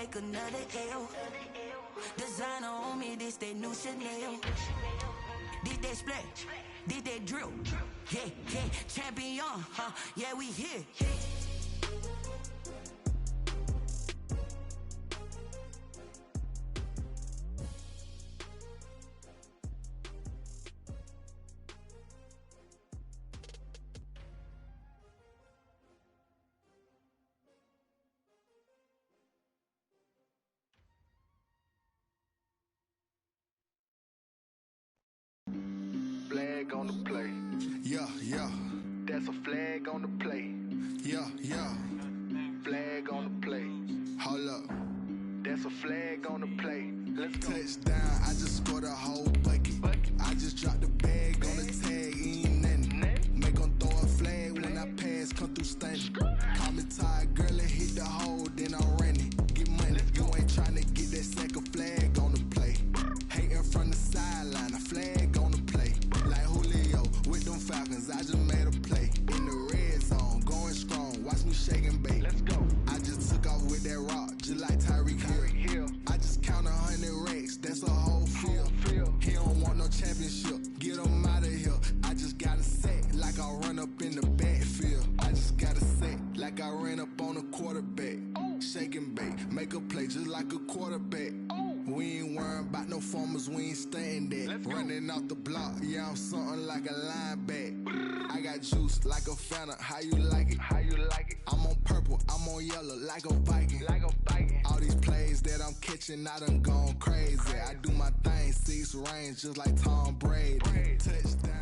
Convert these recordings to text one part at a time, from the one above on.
take another L. Designer on me, this that new Chanel. This that splash, this that drill. Yeah, yeah, champion, huh? Yeah, we here. Flag on the play. Yeah, yeah. That's a flag on the play. Yeah, yeah. Flag on the play. Hold up. That's a flag on the play. Let's go. Touchdown, I just scored a whole bucket. I just dropped the bag on the tag, ain't nothing. Make 'em throw a flag when I pass, come through stunning. Call me tired, girl, it hit the hole, then I'm running. Get money, you ain't tryna get that second flag on the play. Hating from the sideline, a flag on the play. Like Julio with them Falcons, I just made a play. In the red zone, going strong, watch me shake and bake. Let's go. I just took off with that rock, just like Tyreek Hill. I just count 100 racks, that's a whole field. He don't want no championship, get him out of here. I just got a sack, like I run up in the backfield. I just got a sack, like I ran up on a quarterback. Shake and bake, make a play just like a quarterback. We ain't worrying about no formers, we ain't staying that. Running off the block, yeah, I'm something like a lineback. I got juice like a Fanta, how you like it? How you like it? I'm on purple, I'm on yellow, like a Viking. Like a Viking. All these plays that I'm catching, I done gone crazy. I do my thing, 6 range, just like Tom Brady. Touchdown.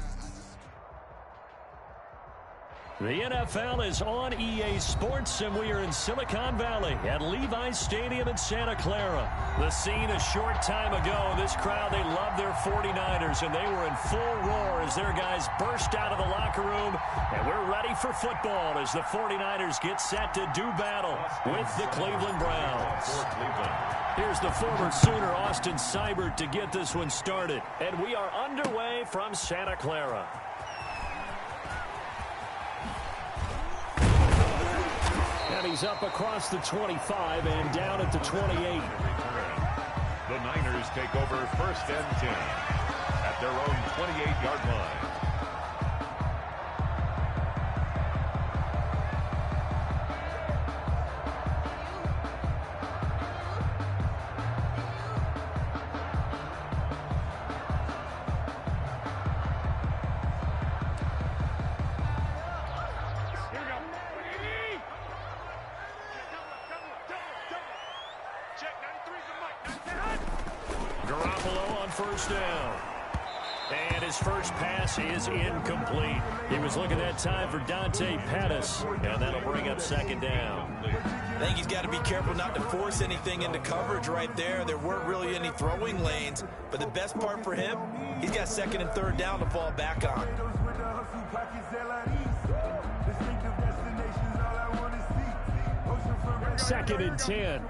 The NFL is on EA Sports, and we are in Silicon Valley at Levi's Stadium in Santa Clara. The scene a short time ago, this crowd, they love their 49ers, and they were in full roar as their guys burst out of the locker room, and we're ready for football as the 49ers get set to do battle with the Cleveland Browns. Here's the former Sooner, Austin Seibert, to get this one started, and we are underway from Santa Clara. And he's up across the 25 and down at the 28. The Niners take over 1st and 10 at their own 28-yard line. First down. And his first pass is incomplete. He was looking that time for Dante Pettis, and that'll bring up 2nd down. I think he's got to be careful not to force anything into coverage right there. There weren't really any throwing lanes, but the best part for him, he's got 2nd and 3rd down to fall back on. 2nd and 10.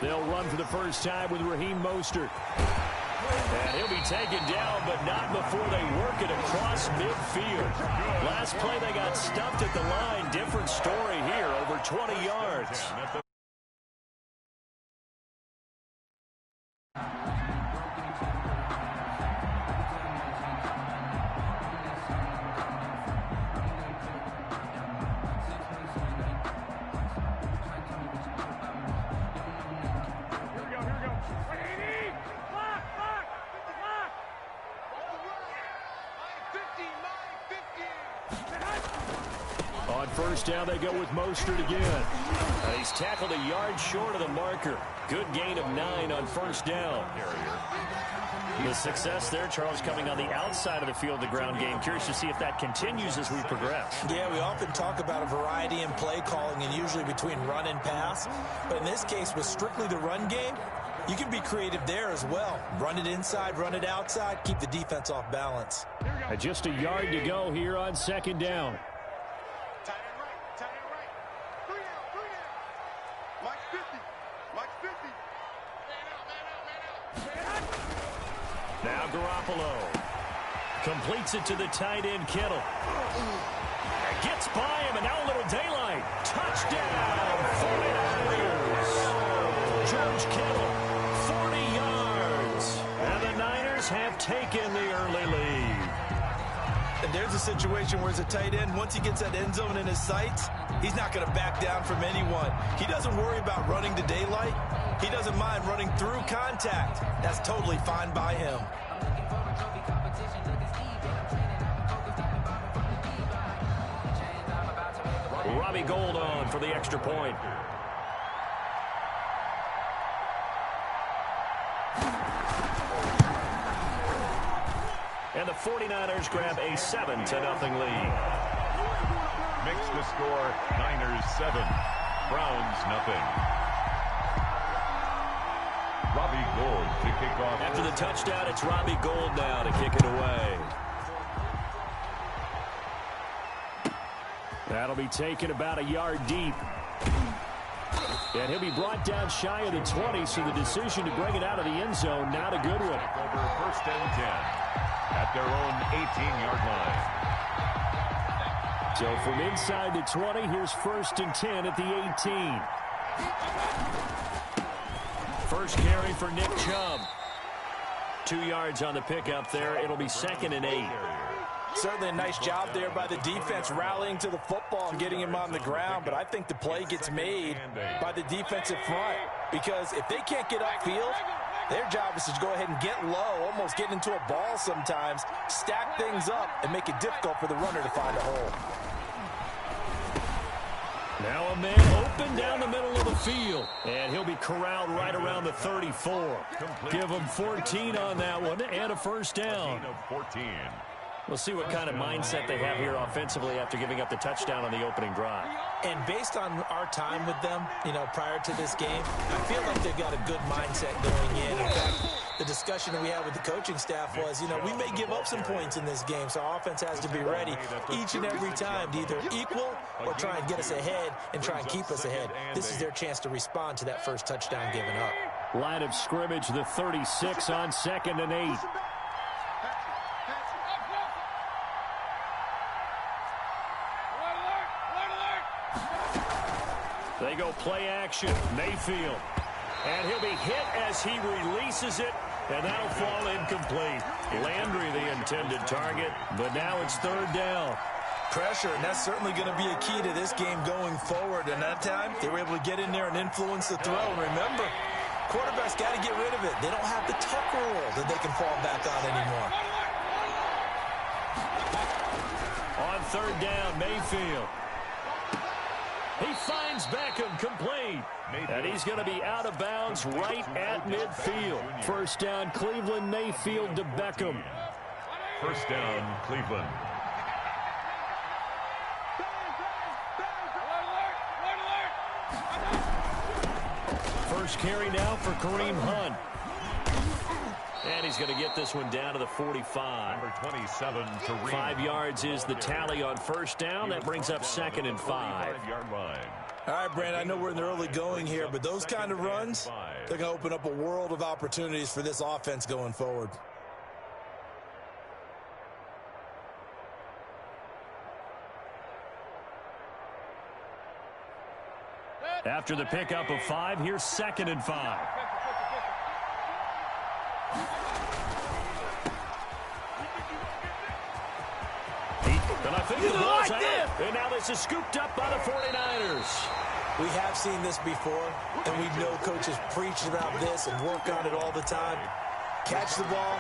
They'll run for the first time with Raheem Mostert. And he'll be taken down, but not before they work it across midfield. Last play, they got stuffed at the line. Different story here, over 20 yards. On first down, they go with Mostert again. He's tackled a yard short of the marker. Good gain of 9 on first down. The success there, Charles, coming on the outside of the field, the ground game. Curious to see if that continues as we progress. Yeah, we often talk about a variety in play calling and usually between run and pass. But in this case, with strictly the run game, you can be creative there as well. Run it inside, run it outside, keep the defense off balance. Just a yard to go here on 2nd down. Now Garoppolo completes it to the tight end, Kittle. Gets by him, and now a little daylight. Touchdown, 49ers. George Kittle, 40 yards. And the Niners have taken the early lead. And there's a situation where as a tight end, once he gets that end zone in his sights, he's not going to back down from anyone. He doesn't worry about running to daylight. He doesn't mind running through contact. That's totally fine by him. Robbie Gould on for the extra point. And the 49ers grab a 7-0 lead. Makes the score Niners 7, Browns nothing. Robbie Gould to kick off. After the touchdown, it's Robbie Gould now to kick it away. That'll be taken about a yard deep. And he'll be brought down shy of the 20, so the decision to bring it out of the end zone, not a good one. Over first and 10 at their own 18-yard line. So from inside the 20, here's first and 10 at the 18. First carry for Nick Chubb. 2 yards on the pickup there. It'll be 2nd and 8. Certainly a nice job there by the defense rallying to the football and getting him on the ground, but I think the play gets made by the defensive front because if they can't get upfield, their job is to go ahead and get low, almost get into a ball sometimes, stack things up, and make it difficult for the runner to find a hole. Now a man open down the middle of the field, and he'll be corralled right around the 34. Give him 14 on that one and a first down. 14. We'll see what kind of mindset they have here offensively after giving up the touchdown on the opening drive. And based on our time with them, prior to this game, I feel like they've got a good mindset going in. In fact, the discussion that we had with the coaching staff was, we may give up some points in this game, so our offense has to be ready each and every time to either equal or try and get us ahead and try and keep us ahead. This is their chance to respond to that first touchdown given up. Line of scrimmage, the 36 on 2nd and 8. They go play action. Mayfield. And he'll be hit as he releases it, and that'll fall incomplete. Landry, the intended target, but now it's 3rd down. Pressure, and that's certainly going to be a key to this game going forward. And that time, they were able to get in there and influence the throw. And remember, quarterbacks got to get rid of it. They don't have the tuck rule that they can fall back on anymore. On 3rd down, Mayfield. He finds Beckham complete. And he's going to be out of bounds right at midfield. First down, Cleveland, Mayfield to Beckham. First down, Cleveland. First carry now for Kareem Hunt. And he's going to get this one down to the 45. Number 27, Kareem. 5 yards is the tally on first down. That brings up 2nd and 5. All right, Brandon, I know we're in the early going here, but those kind of runs, they're going to open up a world of opportunities for this offense going forward. After the pickup of 5, here's 2nd and 5. And I think the ball's out. And now this is scooped up by the 49ers. We have seen this before, and we know coaches preach about this and work on it all the time. Catch the ball.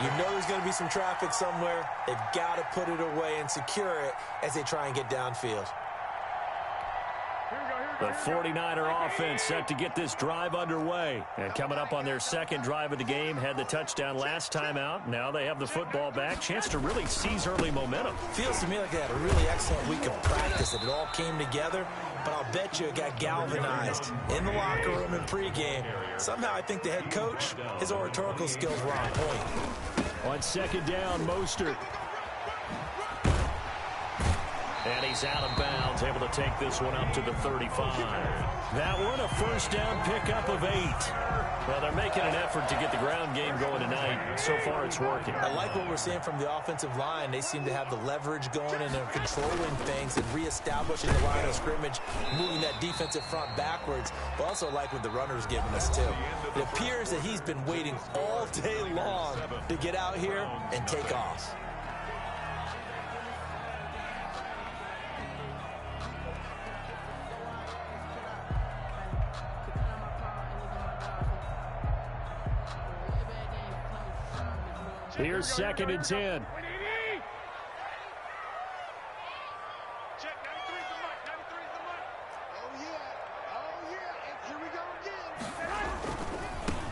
You know there's going to be some traffic somewhere. They've got to put it away and secure it as they try and get downfield. The 49er offense set to get this drive underway. And coming up on their 2nd drive of the game, had the touchdown last time out. Now they have the football back. Chance to really seize early momentum. Feels to me like they had a really excellent week of practice. It all came together, but I'll bet you it got galvanized in the locker room in pregame. Somehow I think the head coach, his oratorical skills were on point. On 2nd down, Mostert. And he's out of bounds, able to take this one up to the 35. That one, a first down pickup of 8. Well, they're making an effort to get the ground game going tonight. So far, it's working. I like what we're seeing from the offensive line. They seem to have the leverage going, and they're controlling things and reestablishing the line of scrimmage, moving that defensive front backwards. But also like what the runner's giving us, too. It appears that he's been waiting all day long to get out here and take off. Here's 2nd and 10.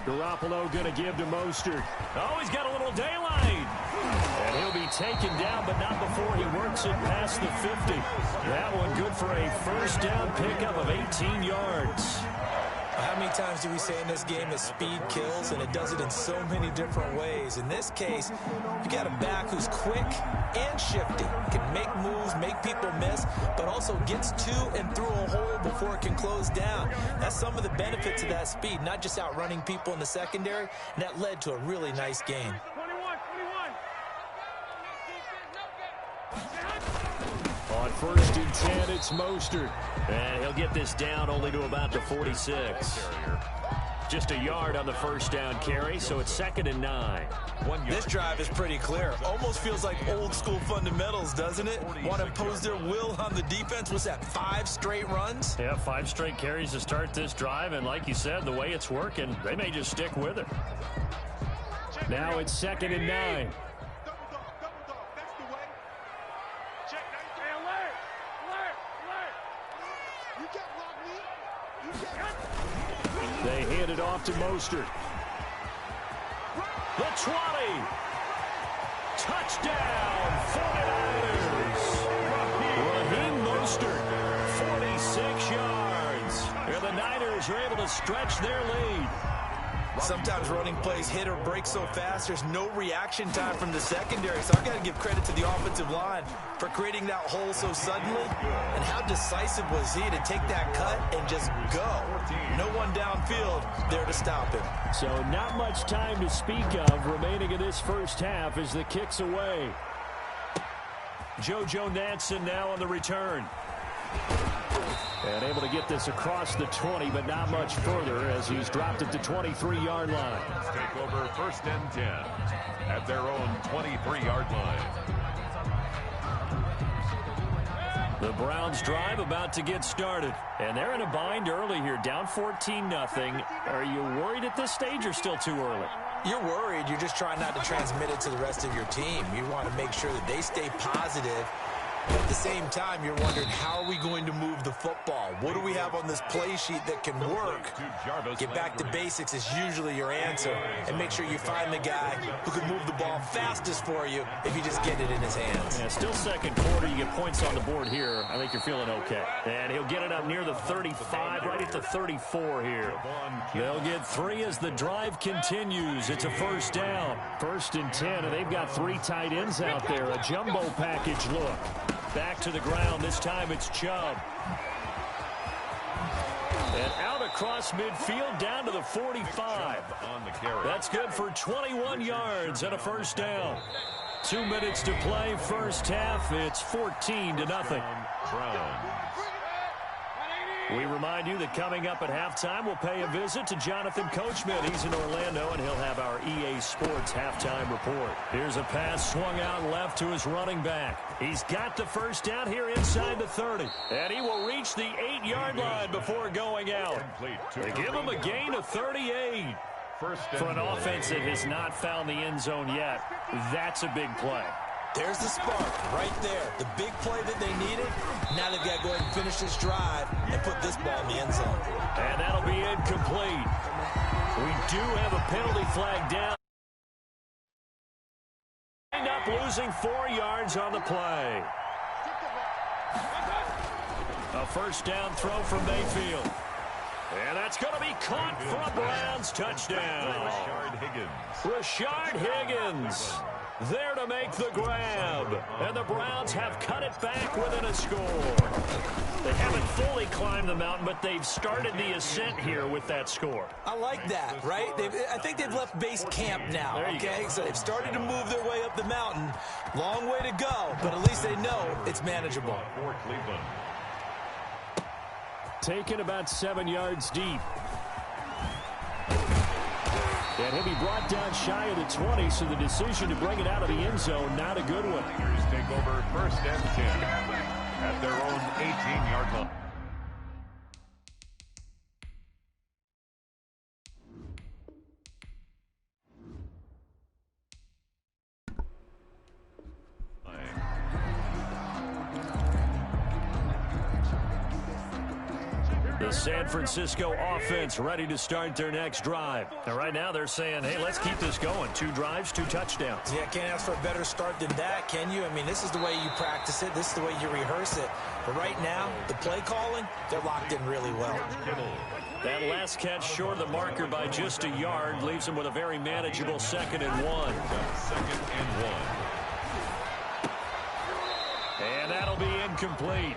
Garoppolo going to give to Mostert. Oh, he's got a little daylight. And he'll be taken down, but not before he works it past the 50. That one good for a first down pickup of 18 yards. How many times do we say in this game that speed kills, and it does it in so many different ways? In this case, you got a back who's quick and shifty, can make moves, make people miss, but also gets to and through a hole before it can close down. That's some of the benefits of that speed, not just outrunning people in the secondary, and that led to a really nice game. On 1st and 10, it's Mostert. And he'll get this down only to about the 46. Just a yard on the first down carry, so it's 2nd and 9. This drive is pretty clear. Almost feels like old school fundamentals, doesn't it? Want to impose their will on the defense. What's that, 5 straight runs? Yeah, 5 straight carries to start this drive, and like you said, the way it's working, they may just stick with it. Now it's 2nd and 9. They hand it off to Mostert. The 20. Touchdown, 49ers. Raheem Mostert, 46 yards. And the Niners are able to stretch their lead. Sometimes running plays hit or break so fast, there's no reaction time from the secondary. So I've got to give credit to the offensive line for creating that hole so suddenly. And how decisive was he to take that cut and just go? No one downfield there to stop him. So not much time to speak of remaining in this first half as the kick's away. JoJo Natson now on the return. And able to get this across the 20, but not much further as he's dropped it to 23-yard line. Take over 1st and 10 at their own 23-yard line. The Browns drive about to get started. And they're in a bind early here, down 14-0. Are you worried at this stage or still too early? You're worried. You're just trying not to transmit it to the rest of your team. You want to make sure that they stay positive. At the same time, you're wondering, how are we going to move the football? What do we have on this play sheet that can work? Get back to basics is usually your answer. And make sure you find the guy who can move the ball fastest for you if you just get it in his hands. Yeah, still second quarter. You get points on the board here. I think you're feeling okay. And he'll get it up near the 35, right at the 34 here. They'll get 3 as the drive continues. It's a first down. 1st and 10, and they've got 3 tight ends out there. A jumbo package look. Back to the ground. This time it's Chubb. And out across midfield down to the 45. That's good for 21 yards and a first down. 2 minutes to play first half. It's 14-0. Browns. We remind you that coming up at halftime, we'll pay a visit to Jonathan Coachman. He's in Orlando, and he'll have our EA Sports halftime report. Here's a pass swung out left to his running back. He's got the first down here inside the 30. And he will reach the 8-yard line before going out. They give him a gain of 38. For an offense that has not found the end zone yet, that's a big play. There's the spark right there. The big play that they needed. Now they've got to go ahead and finish this drive and put this ball in the end zone. And that'll be incomplete. We do have a penalty flag down. End up losing 4 yards on the play. A first down throw from Mayfield. And that's going to be caught for a Browns touchdown. Rashard Higgins. Rashard Higgins. there to make the grab. And the Browns have cut it back within a score. They haven't fully climbed the mountain, but they've started the ascent here with that score. I like that, right? I think they've left base camp now, okay? So they've started to move their way up the mountain. Long way to go, but at least they know it's manageable. For Cleveland. Taken about 7 yards deep. And he'll be brought down shy of the 20, so the decision to bring it out of the end zone, not a good one. Niners take over 1st and 10 at their own 18-yard line. The San Francisco offense ready to start their next drive. And right now they're saying, hey, let's keep this going. 2 drives, 2 touchdowns. Yeah, can't ask for a better start than that, can you? I mean, this is the way you practice it. This is the way you rehearse it. But right now, the play calling, they're locked in really well. That last catch short of the marker by just a yard leaves them with a very manageable 2nd and 1. 2nd and 1. And that'll be incomplete.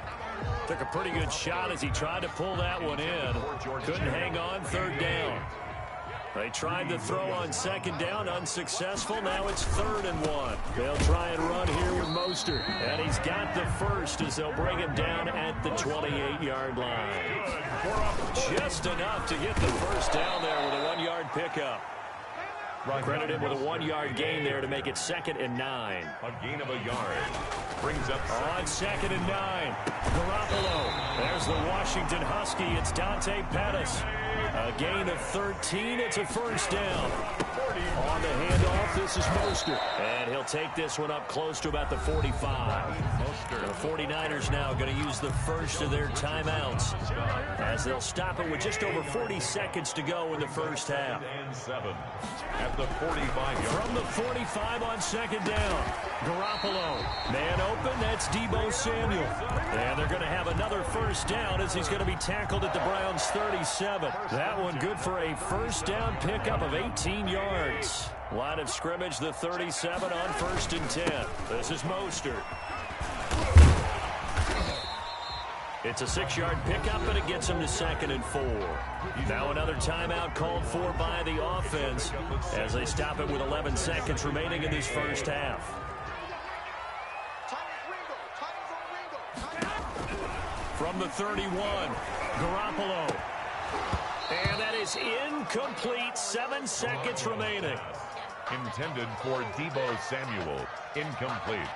Took a pretty good shot as he tried to pull that one in. Couldn't hang on, 3rd down. They tried to throw on 2nd down, unsuccessful. Now it's 3rd and 1. They'll try and run here with Mostert. And he's got the first as they'll bring him down at the 28-yard line. Just enough to get the first down there with a 1-yard pickup. Credited with a 1-yard gain there to make it 2nd and 9. A gain of a yard. Brings up on 2nd and 9. Garoppolo. There's the Washington Husky. It's Dante Pettis. A gain of 13. It's a first down. On the handoff, this is Mostert. And he'll take this one up close to about the 45. The 49ers now going to use the first of their timeouts as they'll stop it with just over 40 seconds to go in the first half. And 7 at the 45. From the 45 on 2nd down. Garoppolo. Man open, that's Deebo Samuel. And they're going to have another first down as he's going to be tackled at the Browns' 37. That one good for a first down pickup of 18 yards. Line of scrimmage, the 37 on 1st and 10. This is Mostert. It's a 6-yard pickup, but it gets him to 2nd and 4. Now another timeout called for by the offense as they stop it with 11 seconds remaining in this first half. From the 31, Garoppolo. And that is incomplete. 7 seconds remaining. Intended for Deebo Samuel. Incomplete.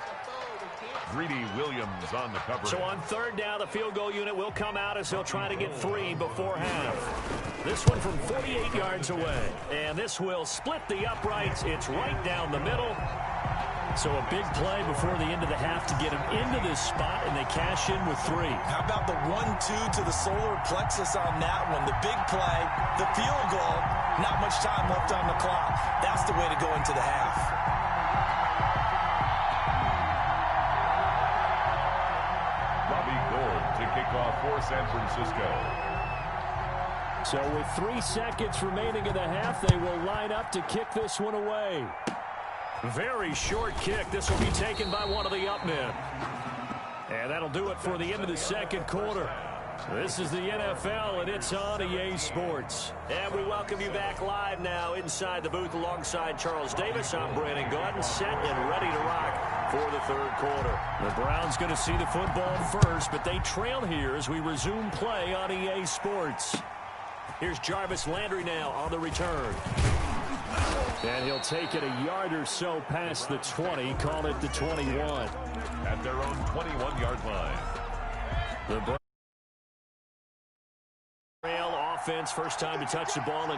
Greedy Williams on the cover. So on 3rd down, the field goal unit will come out as they'll try to get 3 before half. This one from 48 yards away. And this will split the uprights. It's right down the middle. So a big play before the end of the half to get him into this spot, and they cash in with 3. How about the 1-2 to the solar plexus on that one? The big play, the field goal, not much time left on the clock. That's the way to go into the half. To kick off for San Francisco. So with 3 seconds remaining in the half, they will line up to kick this one away. Very short kick. This will be taken by one of the up men. And that'll do it for the end of the 2nd quarter. This is the NFL, and it's on EA Sports. And we welcome you back live now inside the booth alongside Charles Davis. I'm Brandon Gordon, set and ready to rock for the 3rd quarter. The Browns going to see the football first, but they trail here as we resume play on EA Sports. Here's Jarvis Landry now on the return. And he'll take it a yard or so past the 20, call it the 21. At their own 21-yard line. The Braille offense, first time to touch the ball.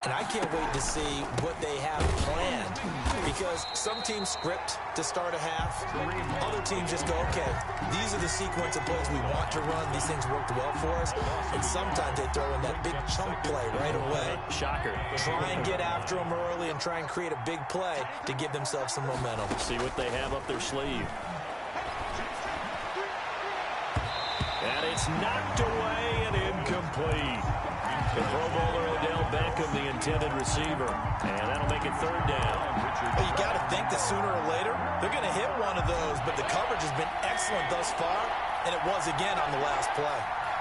And I can't wait to see what they have planned, because some teams script to start a half. Other teams just go, okay, these are the sequence of plays we want to run. These things worked well for us. And sometimes they throw in that big chunk play right away. Shocker. Try and get after them early and try and create a big play to give themselves some momentum. See what they have up their sleeve. And it's knocked away and incomplete. The Pro Bowler Odell Beckham, the intended receiver. And that'll make it third down. Well, you got to think that sooner or later, they're going to hit one of those, but the coverage has been excellent thus far, and it was again on the last play.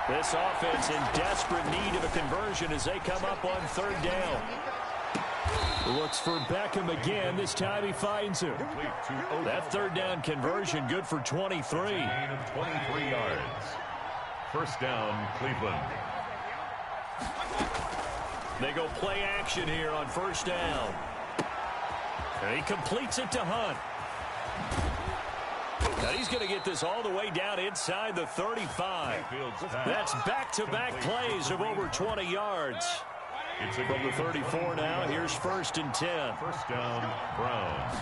This offense in desperate need of a conversion as they come up on third down. Looks for Beckham again. This time he finds him. That third down conversion good for 23. Gain of 23 yards. First down, Cleveland. They go play action here on first down. And he completes it to Hunt. Now he's going to get this all the way down inside the 35. That's back-to-back plays of over 20 yards. From the 34 now, here's 1st and 10. First down, Browns.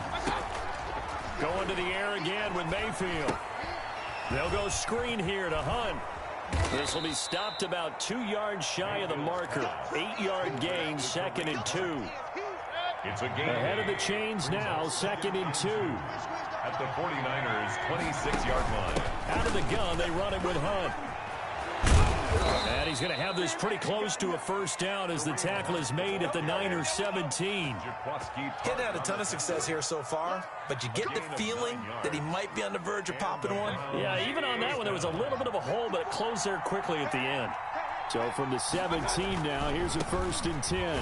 Going to the air again with Mayfield. They'll go screen here to Hunt. This will be stopped about 2 yards shy of the marker. 8-yard gain, 2nd and 2. It's a gain. Ahead of the chains now, 2nd and 2. At the 49ers' 26-yard line. Out of the gun, they run it with Hunt. And he's going to have this pretty close to a first down as the tackle is made at the Niners 17. He's had a ton of success here so far, but you get the feeling that he might be on the verge of popping one. Yeah, even on that one, there was a little bit of a hole, but it closed there quickly at the end. So from the 17 now, here's a 1st and 10.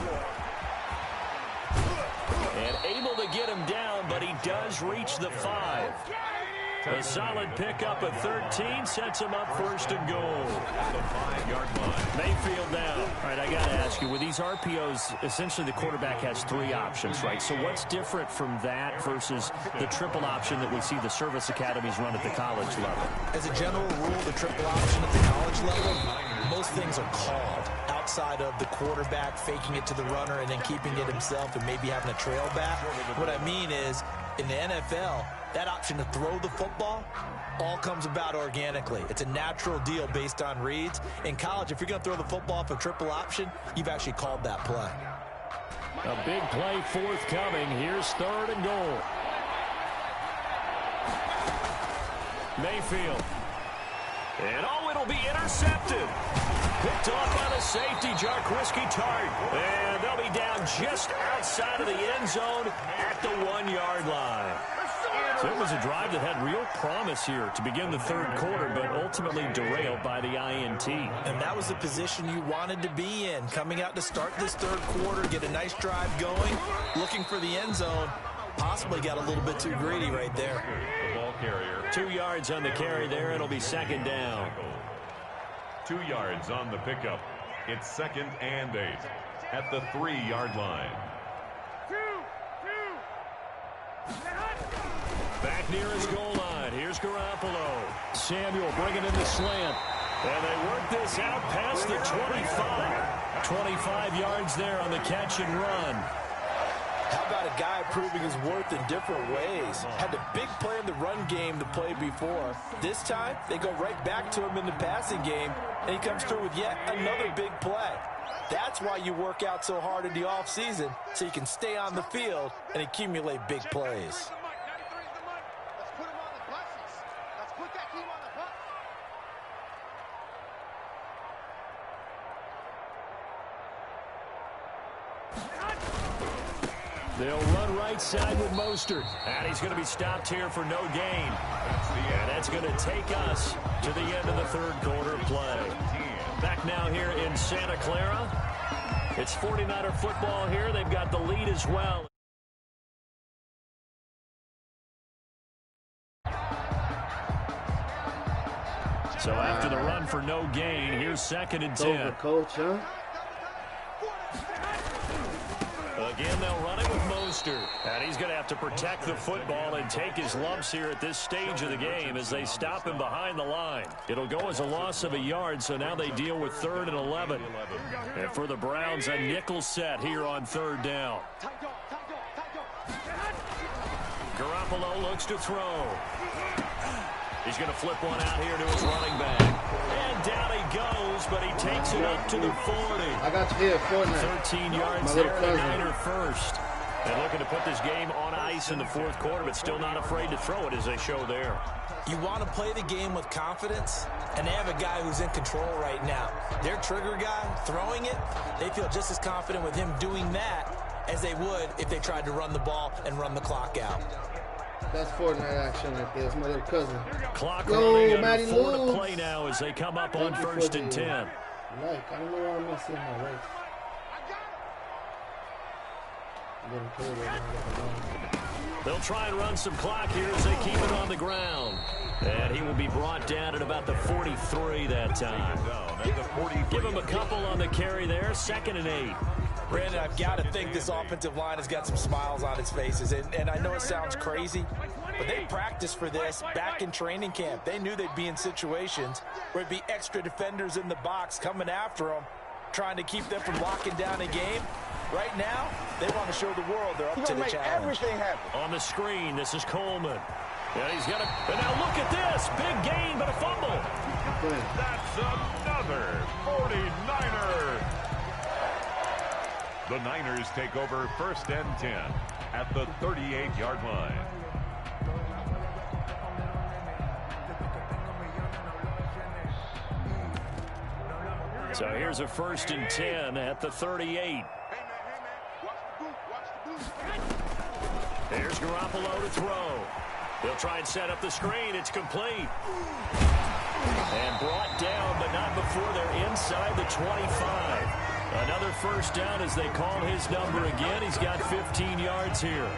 And able to get him down, but he does reach the 5. A solid pickup at 13 sets him up 1st and goal. The 5-yard line. Mayfield now. All right, I got to ask you, with these RPOs, essentially the quarterback has 3 options, right? So what's different from that versus the triple option that we see the service academies run at the college level? As a general rule, the triple option at the college level, most things are called outside of the quarterback faking it to the runner and then keeping it himself and maybe having a trail back. What I mean is, in the NFL, that option to throw the football all comes about organically. It's a natural deal based on reads. In college, if you're going to throw the football for triple option, you've actually called that play. A big play forthcoming. Here's 3rd and goal. Mayfield. And it'll be intercepted. Picked off by the safety, Jarquiski Tart. And they'll be down just outside of the end zone at the 1-yard line. So it was a drive that had real promise here to begin the 3rd quarter, but ultimately derailed by the INT. And that was the position you wanted to be in, coming out to start this 3rd quarter, get a nice drive going, looking for the end zone. Possibly got a little bit too greedy right there. The ball carrier. 2 yards on the carry there. It'll be 2nd down. 2 yards on the pickup. It's 2nd and 8 at the 3-yard line. Back near his goal line. Here's Garoppolo. Samuel bringing in the slant. And they work this out past the 25. 25 yards there on the catch and run. How about a guy proving his worth in different ways? Had a big play in the run game to play before. This time, they go right back to him in the passing game, and he comes through with yet another big play. That's why you work out so hard in the offseason, so you can stay on the field and accumulate big plays. They'll run right side with Mostert. And he's going to be stopped here for no gain. And that's going to take us to the end of the 3rd quarter play. Back now here in Santa Clara. It's 49er football here. They've got the lead as well. So after the run for no gain, here's 2nd and 10. Over, coach, huh? Again, they'll run it with Mostert. And he's going to have to protect the football and take his lumps here at this stage of the game as they stop him behind the line. It'll go as a loss of a yard, so now they deal with 3rd and 11. And for the Browns, a nickel set here on 3rd down. Garoppolo looks to throw. He's going to flip one out here to his running back. And down he goes, but he takes it up to the 40. I got you here, 13 yards there, the Niner first. And looking to put this game on ice in the fourth quarter, but still not afraid to throw it as they show there. You want to play the game with confidence, and they have a guy who's in control right now. Their trigger guy, throwing it, they feel just as confident with him doing that as they would if they tried to run the ball and run the clock out. That's Fortnite action right there. It's my little cousin. Clock running Maddie, under 4 to play now as they come up on first and 10. I don't know why I'm not seeing my race. They'll try and run some clock here as they keep it on the ground. And he will be brought down at about the 43 that time. Give him a couple on the carry there, 2nd and 8. Brandon, I've got to think this offensive line has got some smiles on its faces. And I know it sounds crazy, but they practiced for this back in training camp. They knew they'd be in situations where it'd be extra defenders in the box coming after them, trying to keep them from locking down a game. Right now, they want to show the world they're up to the challenge. Everything happen. On the screen, this is Coleman. Yeah, he's got it. And now look at this. Big gain, but a fumble. That's another 49er. The Niners take over first and 10 at the 38-yard line. So here's a 1st and 10 at the 38. Here's Garoppolo to throw. They'll try and set up the screen. It's complete. And brought down, but not before they're inside the 25. Another first down as they call his number again. He's got 15 yards here.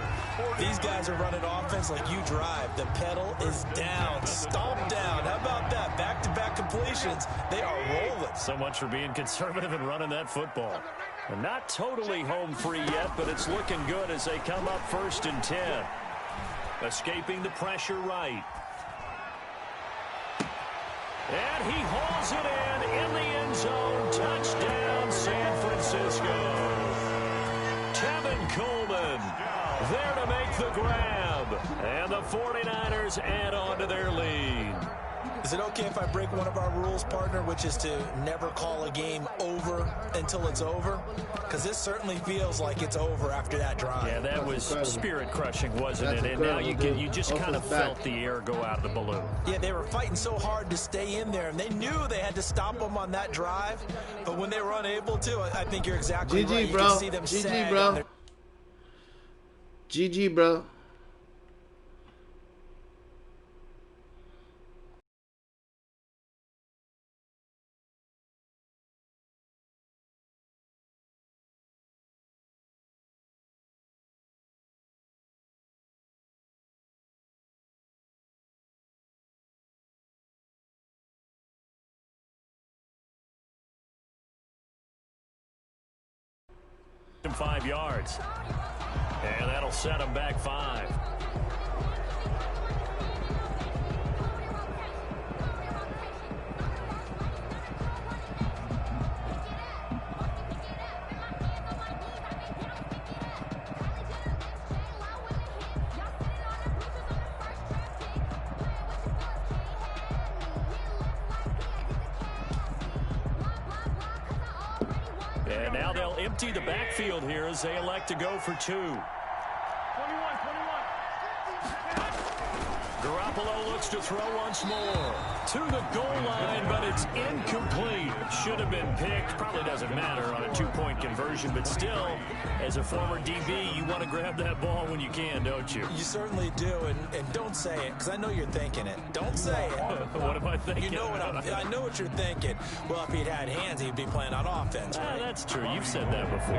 These guys are running offense like you drive. The pedal is down, stomped down. How about that? Back-to-back completions. They are rolling. So much for being conservative and running that football. And not totally home free yet, but it's looking good as they come up 1st and 10. Escaping the pressure right. And he hauls it in the end zone. Touchdown, San Francisco. Tevin Coleman there to make the grab. And the 49ers add on to their lead. Is it okay if I break one of our rules, partner, which is to never call a game over until it's over? Because this certainly feels like it's over after that drive. Yeah, that was spirit-crushing, wasn't it? And now you just kind of felt the air go out of the balloon. Yeah, they were fighting so hard to stay in there, and they knew they had to stop them on that drive. But when they were unable to, I think you're exactly right. Bro. You can see them GG, bro. GG, bro. Him 5 yards. And that'll set him back 5. And now they'll empty the backfield here as they elect to go for 2. Garoppolo looks to throw once more. To the goal line, but it's incomplete. Should have been picked. Probably doesn't matter on a 2-point conversion, but still, as a former DB, you want to grab that ball when you can, don't you? You certainly do, and don't say it, because I know you're thinking it. Don't say it. What am I thinking? You know I know what you're thinking. Well, if he'd had hands, he'd be playing on offense. Right? That's true. You've said that before.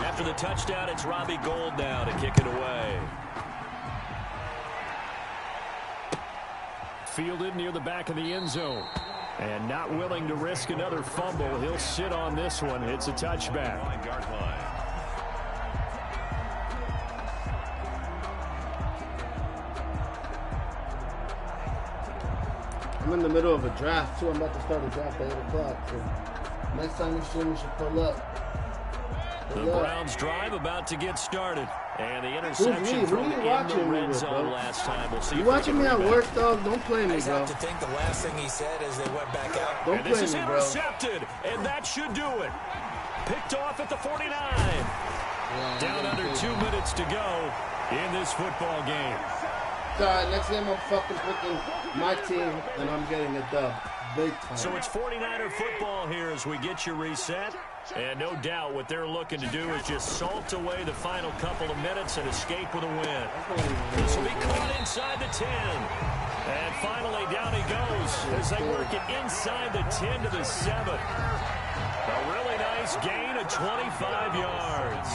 After the touchdown, it's Robbie Gould now to kick it away. Fielded near the back of the end zone. And not willing to risk another fumble. He'll sit on this one. It's a touchback. I'm in the middle of a draft, too. I'm about to start a draft at 8 o'clock. So next time you stream, you should pull up. The Browns drive about to get started. And the interception from in the red zone last time. We'll see. You watching me at work, dog? Don't play me, bro. I have to think the last thing he said as they went back out. Don't play me, bro. This is intercepted, and that should do it. Picked off at the 49. Down under 2 minutes to go in this football game. Sorry, next game I'm fucking picking my team, and I'm getting a dub. Big time. So it's 49er football here as we get you reset. And no doubt what they're looking to do is just salt away the final couple of minutes and escape with a win. This will be caught inside the 10. And finally down he goes as they work it inside the 10 to the 7. A really nice gain of 25 yards.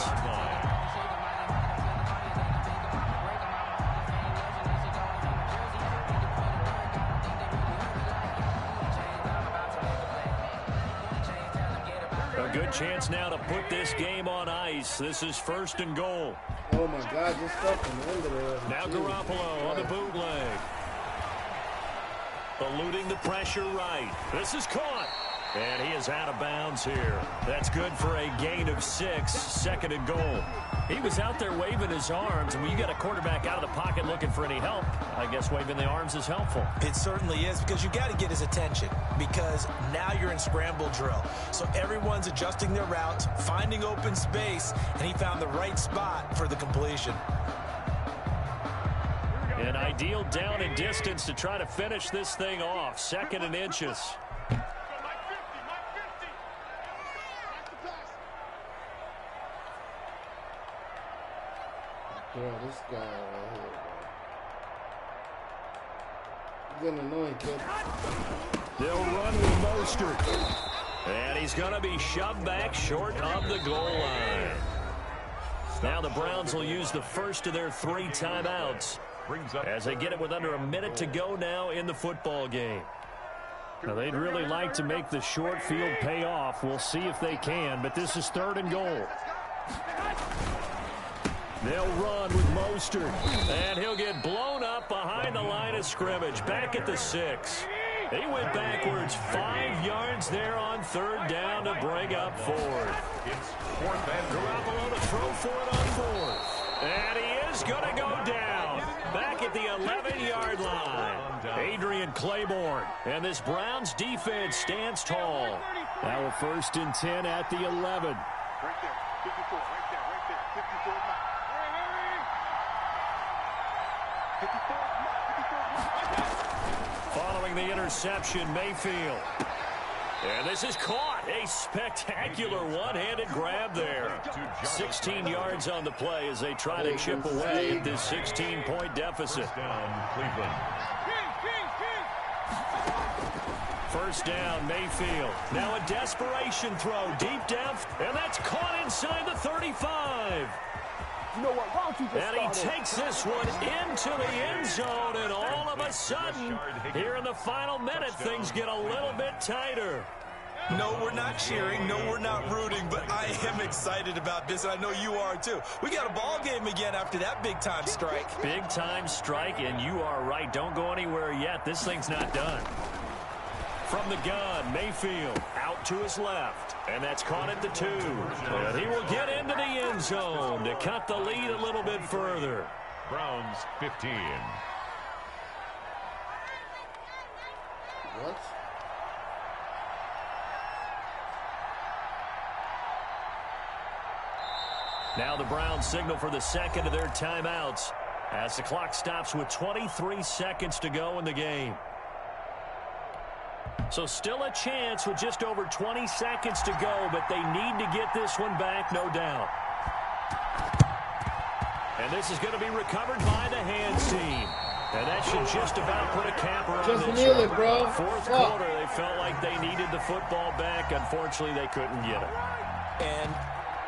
A good chance now to put this game on ice. This is 1st and goal. Oh my God, just fucking under there. Now Garoppolo on the bootleg. Eluding the pressure right. This is caught. And he is out of bounds here. That's good for a gain of 6, 2nd and goal. He was out there waving his arms, and when you got a quarterback out of the pocket looking for any help, I guess waving the arms is helpful. It certainly is, because you got to get his attention, because now you're in scramble drill. So everyone's adjusting their routes, finding open space, and he found the right spot for the completion. An ideal down and distance to try to finish this thing off. 2nd and inches. Bro, this guy right here, bro. He's an annoying kid. They'll run with Mostert. And he's going to be shoved back short of the goal line. Now the Browns will use the first of their 3 timeouts as they get it with under a minute to go now in the football game. Now they'd really like to make the short field pay off. We'll see if they can, but this is 3rd and goal. They'll run with Mostert, and he'll get blown up behind the line of scrimmage, back at the 6. He went backwards 5 yards there on 3rd down to bring up 4th. It's 4th and Garoppolo to throw for it on 4th. And he is going to go down, back at the 11-yard line. Adrian Claiborne, and this Browns defense stands tall. Now a 1st and 10 at the 11. Right there, 54, right there, 54 mark. Following the interception, Mayfield. And this is caught. A spectacular one-handed grab there. 16 yards on the play as they try to chip away at this 16-point deficit. down, Cleveland. 1st down, Mayfield. Now a desperation throw deep depth, and that's caught inside the 35. You know what? Why don't you just And he takes this one into the end zone, and all of a sudden, here in the final minute, things get a little bit tighter. No, we're not cheering. No, we're not rooting, but I am excited about this, and I know you are too. We got a ball game again after that big-time strike. Big-time strike, and you are right. Don't go anywhere yet. This thing's not done. From the gun, Mayfield out to his left, and that's caught at the 2. And he will get into the end zone to cut the lead a little bit further. Browns 15. What? Now the Browns signal for the 2nd of their timeouts as the clock stops with 23 seconds to go in the game. So still a chance with just over 20 seconds to go, but they need to get this one back, no doubt. And this is going to be recovered by the hands team. And that should just about put a capper on this. Just kneel it, bro. 4th quarter, they felt like they needed the football back. Unfortunately, they couldn't get it. And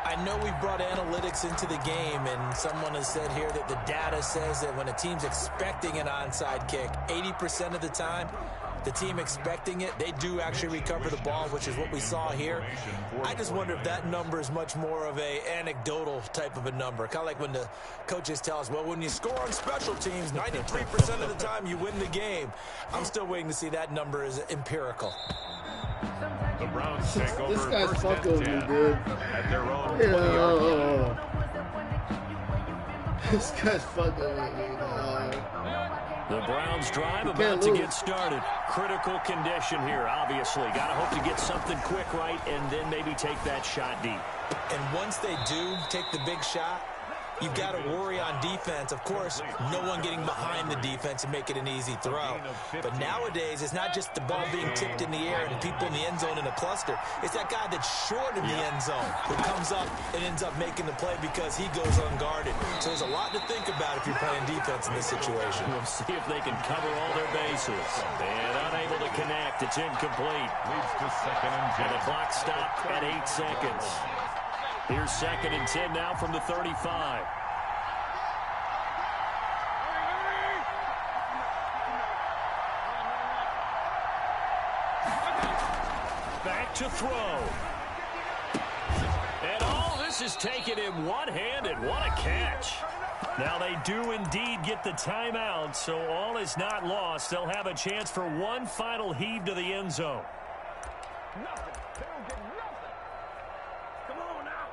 I know we brought analytics into the game, and someone has said here that the data says that when a team's expecting an onside kick, 80% of the time, the team expecting it, they do actually recover the ball, which is what we saw here. I just wonder if that number is much more of a anecdotal type of a number. Kind of like when the coaches tell us, well, when you score on special teams, 93% of the time you win the game. I'm still waiting to see that number is empirical. The Browns take over This guy's 1st fucking and with me, 10 dude. at their own 20-yard line. This guy's fucking with me, dog. The Browns drive about to get started. Critical condition here, obviously. Got to hope to get something quick right and then maybe take that shot deep. And once they do take the big shot, you've got to worry on defense. Of course, no one getting behind the defense and make it an easy throw. But nowadays, it's not just the ball being tipped in the air and people in the end zone in a cluster. It's that guy that's short in the end zone who comes up and ends up making the play because he goes unguarded. So there's a lot to think about if you're playing defense in this situation. We'll see if they can cover all their bases. And unable to connect. It's incomplete. Leads to 2nd and 10. And the clock stopped at 8 seconds. Here's 2nd and 10 now from the 35. Back to throw. And all this is taken in one-handed. What a catch. Now they do indeed get the timeout, so all is not lost. They'll have a chance for one final heave to the end zone. Nothing. They don't get nothing. Come on now.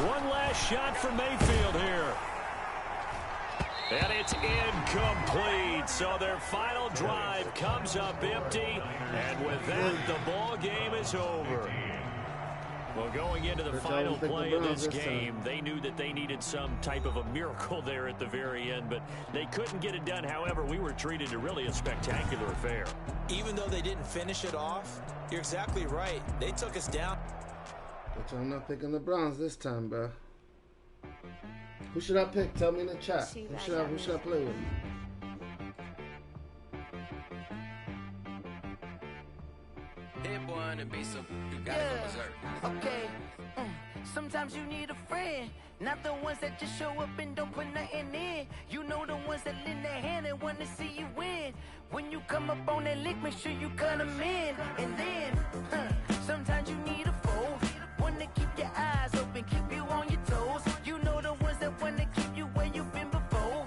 One last shot for Mayfield here. And it's incomplete. So their final drive comes up empty. And with that, the ball game is over. Well, going into the final play of this game, they knew that they needed some type of a miracle there at the very end, but they couldn't get it done. However, we were treated to really a spectacular affair. Even though they didn't finish it off, you're exactly right. They took us down. But I'm not picking the Browns this time, bro. Who should I pick? Tell me in the chat. Who should I play with? It boy to be so you gotta go berserk. Okay. Sometimes you need a friend, not the ones that just show up and don't put nothing in. You know the ones that lend their hand and want to see you win. When you come up on that lick, make sure you cut them in. And then, sometimes you need a foe, one to keep your eyes open, keep you on your toes. You know the ones that want to keep you where you've been before.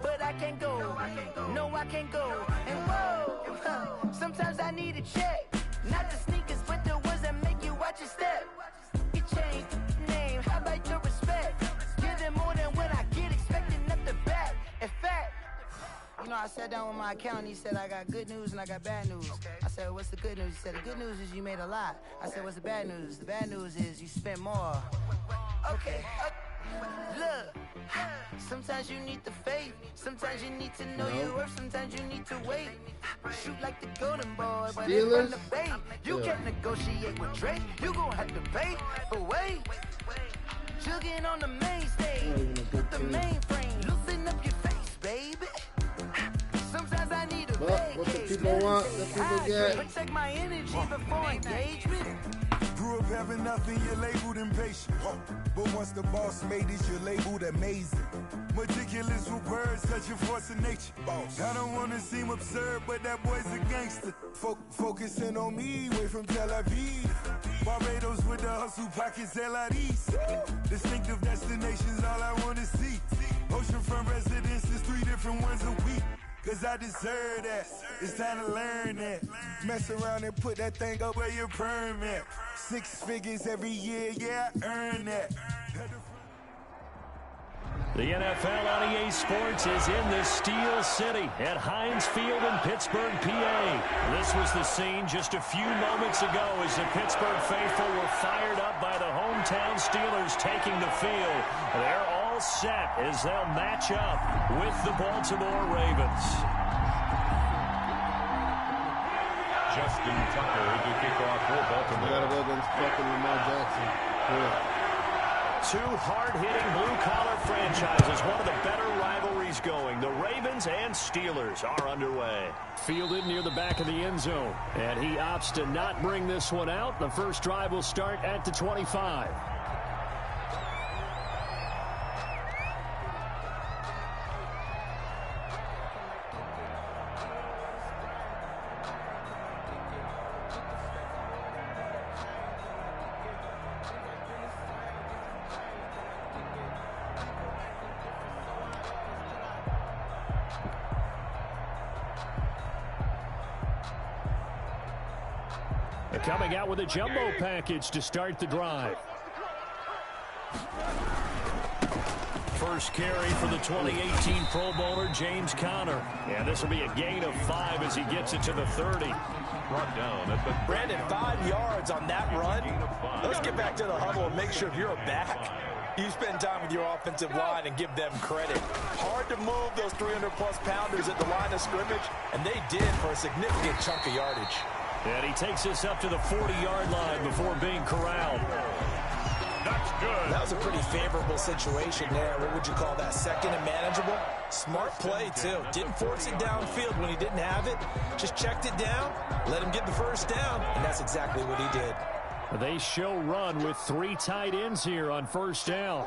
But I can't go, no I can't go. And whoa, sometimes I need a check. Not the sneakers, but the ones that make you watch your step. You change the name, how about your respect? Give them more than what I get, expecting nothing back. In fact, you know, I sat down with my accountant, he said, I got good news and I got bad news. I said, what's the good news? He said, the good news is you made a lot. I said, what's the bad news? The bad news is you spent more. Okay. Look, sometimes you need the faith, sometimes you need to know your worth, sometimes you need to wait. Shoot like the golden boy, but in front of bait. You can't negotiate with Drake, you gon' have to pay. But wait, jugging on the main stage, the mainframe, loosen up your face, baby. Sometimes I need a What the people want, the people get. Protect my energy before engagement. Grew up having nothing, you're labeled impatient. But once the boss made it, you're labeled amazing. Meticulous with words, such a force of nature. I don't want to seem absurd, but that boy's a gangster. Focusing on me, way from Tel Aviv. Barbados with the hustle pockets, LIDs. Distinctive destinations, all I want to see. Oceanfront residences, 3 different ones a week. Cause I deserve that, it's time to learn that. Mess around and put that thing up where your permit. 6 figures every year, yeah, I earn that. The NFL on EA Sports is in the Steel City at Heinz Field in Pittsburgh, PA. This was the scene just a few moments ago as the Pittsburgh faithful were fired up by the hometown Steelers taking the field. They're all set as they'll match up with the Baltimore Ravens. Justin Tucker to kick off for Baltimore. I gotta go against fucking Lamar Jackson. Yeah. 2 hard-hitting blue-collar franchises, one of the better rivalries going. The Ravens and Steelers are underway. Fielded near the back of the end zone, and he opts to not bring this one out. The first drive will start at the 25. They're coming out with a jumbo package to start the drive. First carry for the 2018 Pro Bowler, James Conner. And this will be a gain of 5 as he gets it to the 30. Brought down at the Brandon, 5 yards on that run. Let's get back to the huddle and make sure if you're a back, you spend time with your offensive line and give them credit. Hard to move those 300-plus pounders at the line of scrimmage, and they did for a significant chunk of yardage. And he takes us up to the 40-yard line before being corralled. That's good. That was a pretty favorable situation there. What would you call that? Second and manageable? Smart play, too. Didn't force it downfield when he didn't have it. Just checked it down, let him get the first down, and that's exactly what he did. They show run with 3 tight ends here on first down.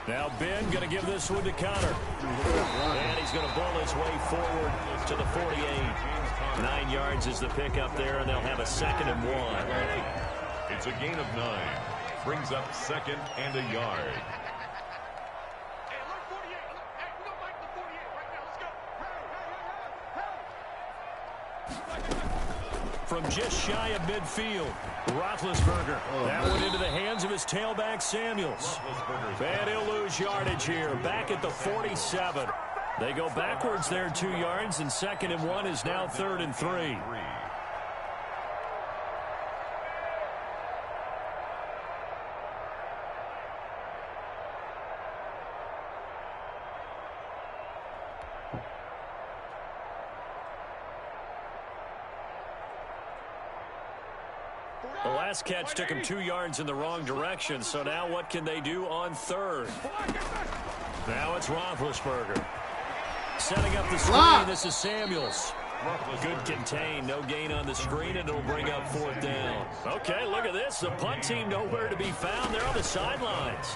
Now Ben going to give this one to Conner. And he's going to bowl his way forward to the 48. 9 yards is the pickup there, and they'll have a 2nd and 1. It's a gain of 9. Brings up 2nd and a yard. From just shy of midfield, Roethlisberger. That went into the hands of his tailback, Samuels. And he'll lose yardage here, back at the 47. They go backwards there 2 yards, and 2nd and 1 is now 3rd and 3. The last catch took him 2 yards in the wrong direction, so now what can they do on 3rd? Now it's Roethlisberger. Setting up the screen, this is Samuels. Good contain, no gain on the screen, and it'll bring up 4th down. Okay, look at this. The punt team nowhere to be found. They're on the sidelines.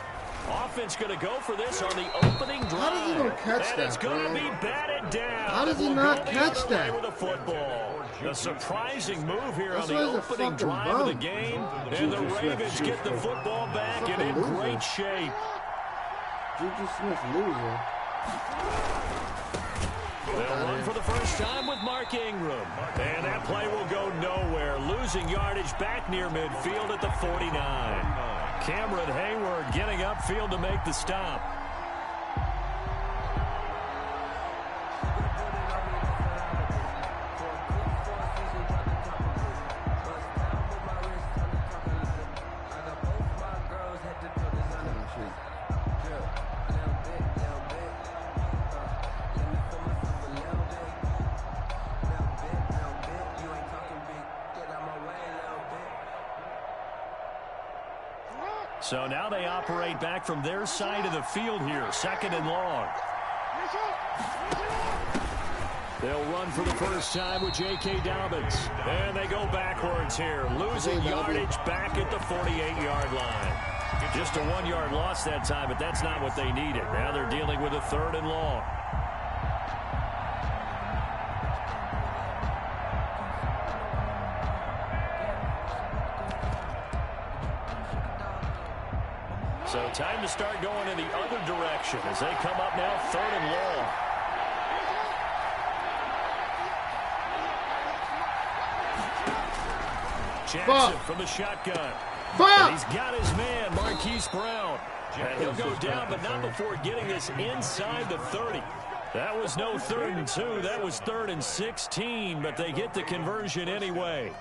Offense going to go for this on the opening drive. How does he not catch that, it's going to be batted down. How does he not catch that? With a football. A surprising move here on the opening drive of the game. And the Ravens get the football back and in great shape. Juju Smith loser. They'll run for the first time with Mark Ingram. And that play will go nowhere. Losing yardage back near midfield at the 49. Cameron Hayward getting upfield to make the stop. So now they operate back from their side of the field here, 2nd and long. They'll run for the first time with J.K. Dobbins. And they go backwards here, losing yardage back at the 48-yard line. Just a 1-yard loss that time, but that's not what they needed. Now they're dealing with a 3rd and long. So time to start going in the other direction as they come up now 3rd and long. Jackson from the shotgun. And he's got his man, Marquise Brown. And he'll go down, but not before getting this inside the 30. That was no 3rd and 2. That was 3rd and 16, but they get the conversion anyway.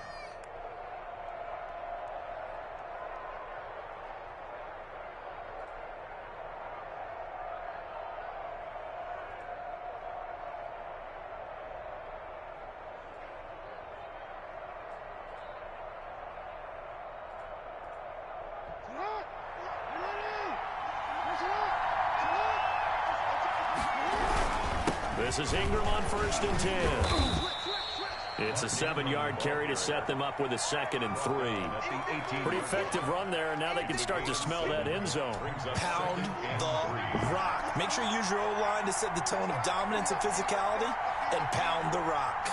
This is Ingram on 1st and 10. It's a 7-yard carry to set them up with a 2nd and 3. Pretty effective run there, and now they can start to smell that end zone. Pound the rock. Make sure you use your O-line to set the tone of dominance and physicality, and pound the rock.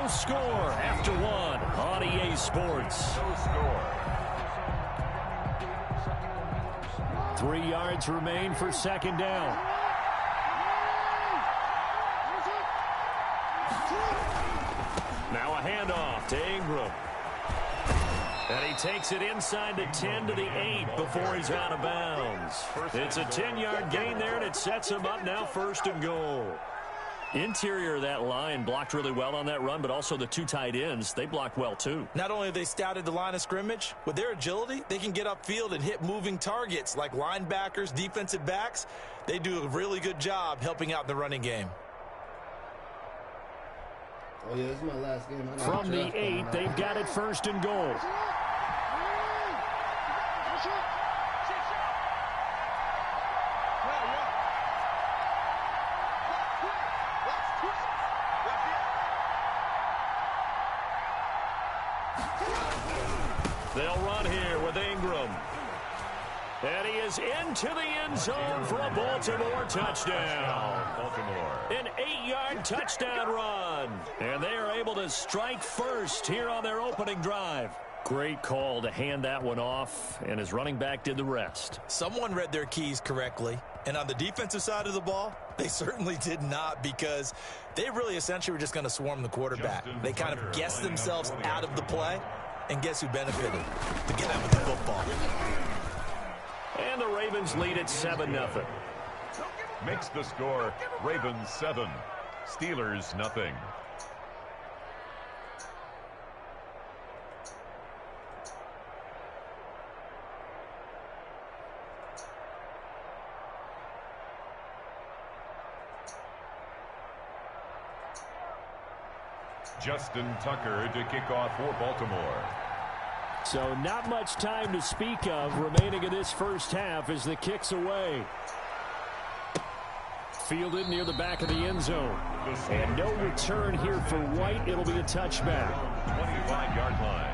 No score after one on EA Sports. No score. 3 yards remain for second down. Now a handoff to Ingram. And he takes it inside the 10 to the 8 before he's out of bounds. It's a 10-yard gain there, and it sets him up now 1st and goal. Interior of that line blocked really well on that run, but also the 2 tight ends, they blocked well too. Not only have they scouted the line of scrimmage, with their agility, they can get upfield and hit moving targets like linebackers, defensive backs. They do a really good job helping out the running game. Oh, yeah, this is my last game. From the 8, they've got it 1st and goal. They'll run here with Ingram. And he is into the end zone for a Baltimore touchdown. Baltimore. An 8-yard touchdown run. And they are able to strike first here on their opening drive. Great call to hand that one off, and his running back did the rest. Someone read their keys correctly. And on the defensive side of the ball, they certainly did not, because they really essentially were just going to swarm the quarterback. They kind of guessed themselves out of the play. And guess who benefited? The guy with the football. And the Ravens lead at 7-0. Makes the score Ravens 7, Steelers nothing. Justin Tucker to kick off for Baltimore. So not much time to speak of remaining in this first half as the kick's away. Fielded near the back of the end zone. And no return here for White. It'll be a touchback. 25-yard line.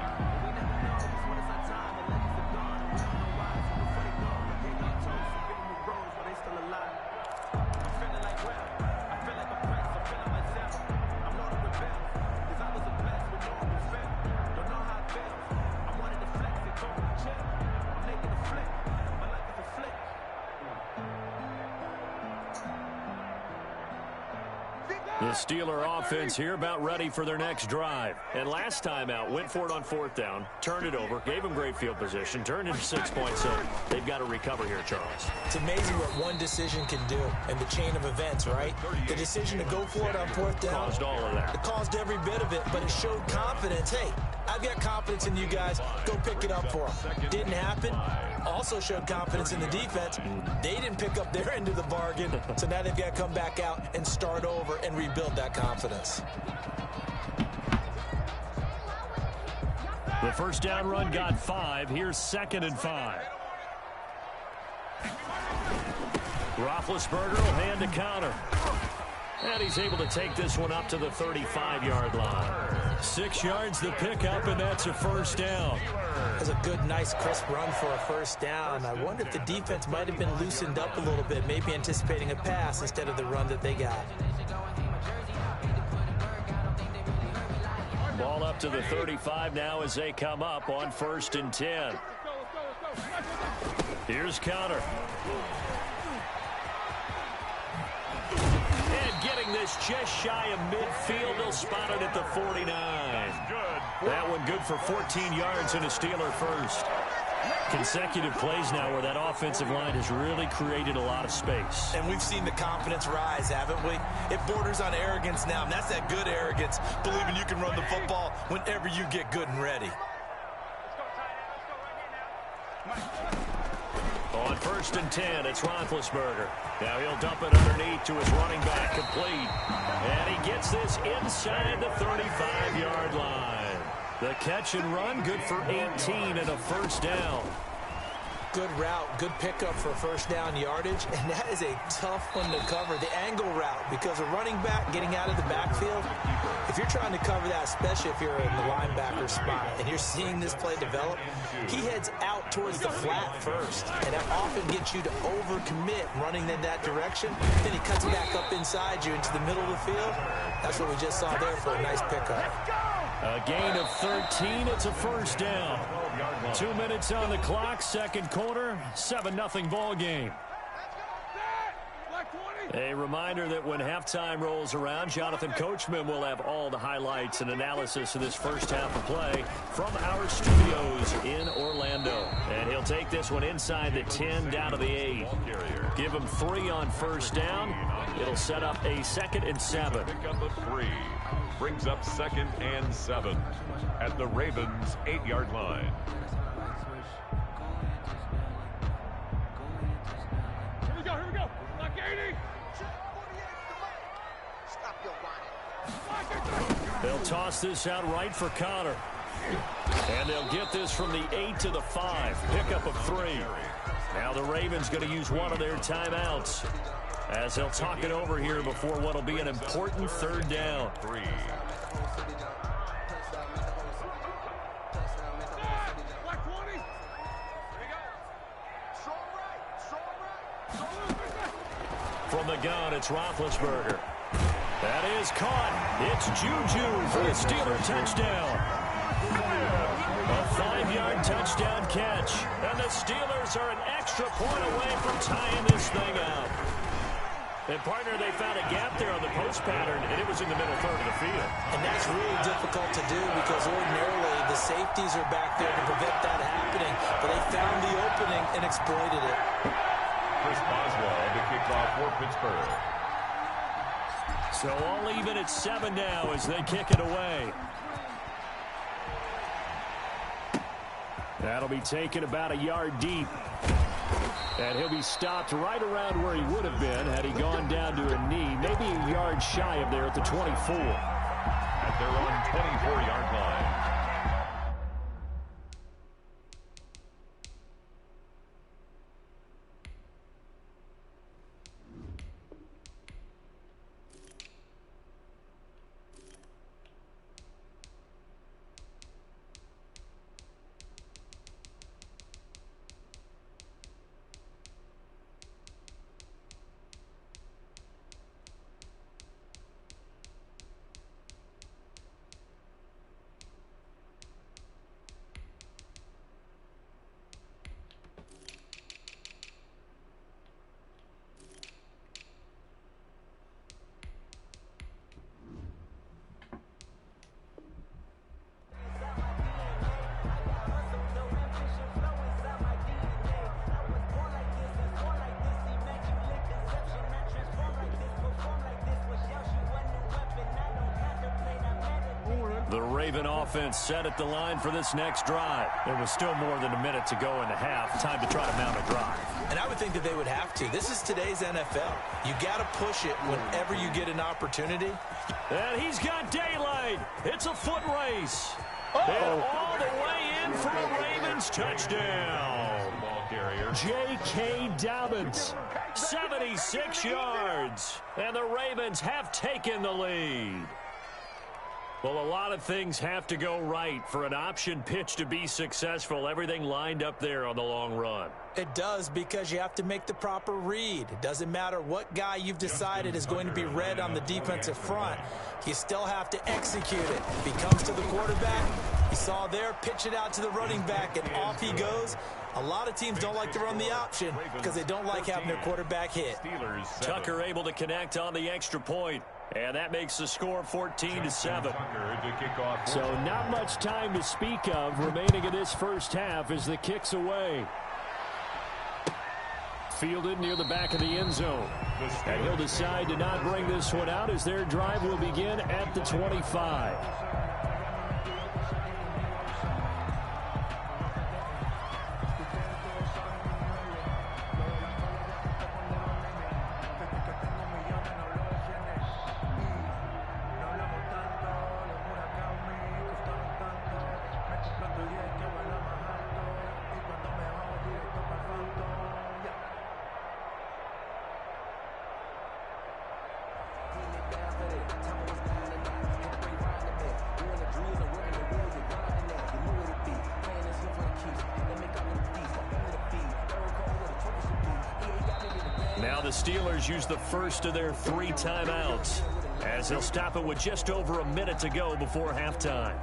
The Steeler offense here about ready for their next drive. And last time out, went for it on 4th down, turned it over, gave them great field position, turned into 6 points, so they've got to recover here, Charles. It's amazing what one decision can do in the chain of events, right? The decision to go for it on 4th down. Caused all of that. It caused every bit of it, but it showed confidence. Hey, I've got confidence in you guys. Go pick it up for them. Didn't happen. Also showed confidence in the defense. They didn't pick up their end of the bargain, so now they've got to come back out and start over and rebuild that confidence. The first down run got 5. Here's 2nd and 5. Roethlisberger will hand to counter. And he's able to take this one up to the 35-yard line. 6 yards the pickup, and that's a first down. That's a good, nice, crisp run for a first down. I wonder if the defense might have been loosened up a little bit, maybe anticipating a pass instead of the run that they got. Ball up to the 35 now as they come up on 1st and 10. Here's counter. And getting this just shy of midfield, they'll spot it at the 49. That one good for 14 yards and a Steeler first. Consecutive plays now where that offensive line has really created a lot of space. And we've seen the confidence rise, haven't we? It borders on arrogance now, and that's that good arrogance, believing you can run the football whenever you get good and ready. On 1st and 10, it's Roethlisberger. Now he'll dump it underneath to his running back, complete. And he gets this inside the 35-yard line. The catch and run, good for 18 and a first down. Good route, good pickup for first down yardage, and that is a tough one to cover, the angle route, because a running back getting out of the backfield, if you're trying to cover that, especially if you're in the linebacker spot and you're seeing this play develop, he heads out towards the flat first, and that often gets you to overcommit running in that direction. Then he cuts back up inside you into the middle of the field. That's what we just saw there for a nice pickup. A gain of 13. It's a first down. 2 minutes on the clock. Second quarter. 7-0 ball game. A reminder that when halftime rolls around, Jonathan Coachman will have all the highlights and analysis of this first half of play from our studios in Orlando. And he'll take this one inside the 10 down to the 8. Give him 3 on first down. It'll set up a 2nd and 7. Pick up a 3. Brings up 2nd and 7 at the Ravens' 8-yard line. Here we go. Like 80. They'll toss this out right for Connor. And they'll get this from the 8 to the 5. Pickup of 3. Now the Ravens going to use one of their timeouts as they'll talk it over here before what will be an important 3rd down. 3. From the gun, it's Roethlisberger. That is caught. It's Juju for the Steeler touchdown. A 5-yard touchdown catch. And the Steelers are an extra point away from tying this thing up. And, partner, they found a gap there on the post pattern, and it was in the middle third of the field. And that's really difficult to do because ordinarily the safeties are back there to prevent that happening. But they found the opening and exploited it. Chris Boswell to kick off for Pittsburgh. So all even at 7 now as they kick it away. That'll be taken about a yard deep. And he'll be stopped right around where he would have been had he gone down to a knee. Maybe a yard shy of there at the 24. At their own 24-yard line. The Raven offense set at the line for this next drive. There was still more than a minute to go in the half. Time to try to mount a drive. And I would think that they would have to. This is today's NFL. You got to push it whenever you get an opportunity. And he's got daylight. It's a foot race. And all the way in for a Ravens touchdown. Ball carrier. J.K. Dobbins, 76 yards. And the Ravens have taken the lead. Well, a lot of things have to go right for an option pitch to be successful. Everything lined up there on the long run. It does, because you have to make the proper read. It doesn't matter what guy you've decided is going to be read on the defensive front. You still have to execute it. If he comes to the quarterback, you saw there, pitch it out to the running back, and off he goes. A lot of teams don't like to run the option because they don't like having their quarterback hit. Tucker able to connect on the extra point. And that makes the score 14-7. So not much time to speak of remaining in this first half as the kick's away. Fielded near the back of the end zone. And he'll decide to not bring this one out as their drive will begin at the 25. Now the Steelers use the first of their 3 timeouts, as they'll stop it with just over a minute to go before halftime.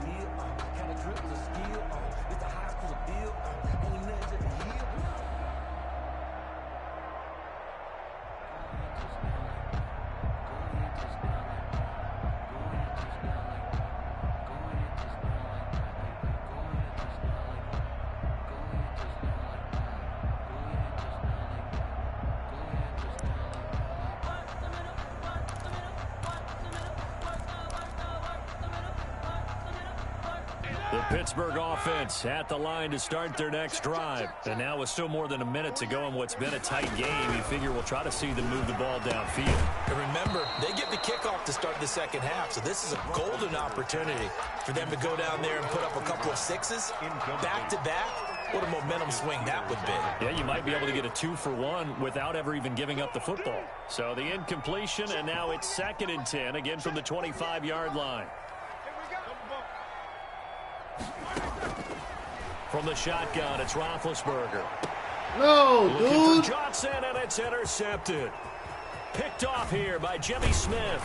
The Pittsburgh offense at the line to start their next drive. And now with still more than a minute to go in what's been a tight game, you figure we'll try to see them move the ball downfield. And remember, they get the kickoff to start the second half, so this is a golden opportunity for them to go down there and put up a couple of sixes back-to-back. What a momentum swing that would be. Yeah, you might be able to get a 2-for-1 without ever even giving up the football. So the incompletion, and now it's 2nd and 10, again from the 25-yard line. From the shotgun, it's Roethlisberger. No, Looking dude. for Johnson, and it's intercepted. Picked off here by Jimmy Smith.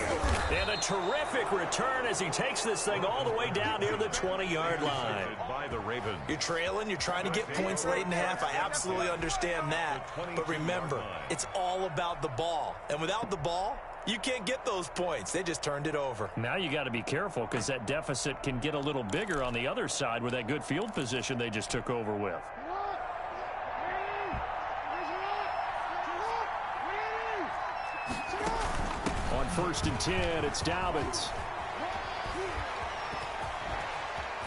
And a terrific return as he takes this thing all the way down near the 20-yard line. By the Ravens. You're trailing, you're trying to get points late in half. I absolutely understand that. But remember, it's all about the ball. And without the ball, you can't get those points. They just turned it over. Now you got to be careful because that deficit can get a little bigger on the other side with that good field position they just took over with. On 1st and 10, it's Dobbins.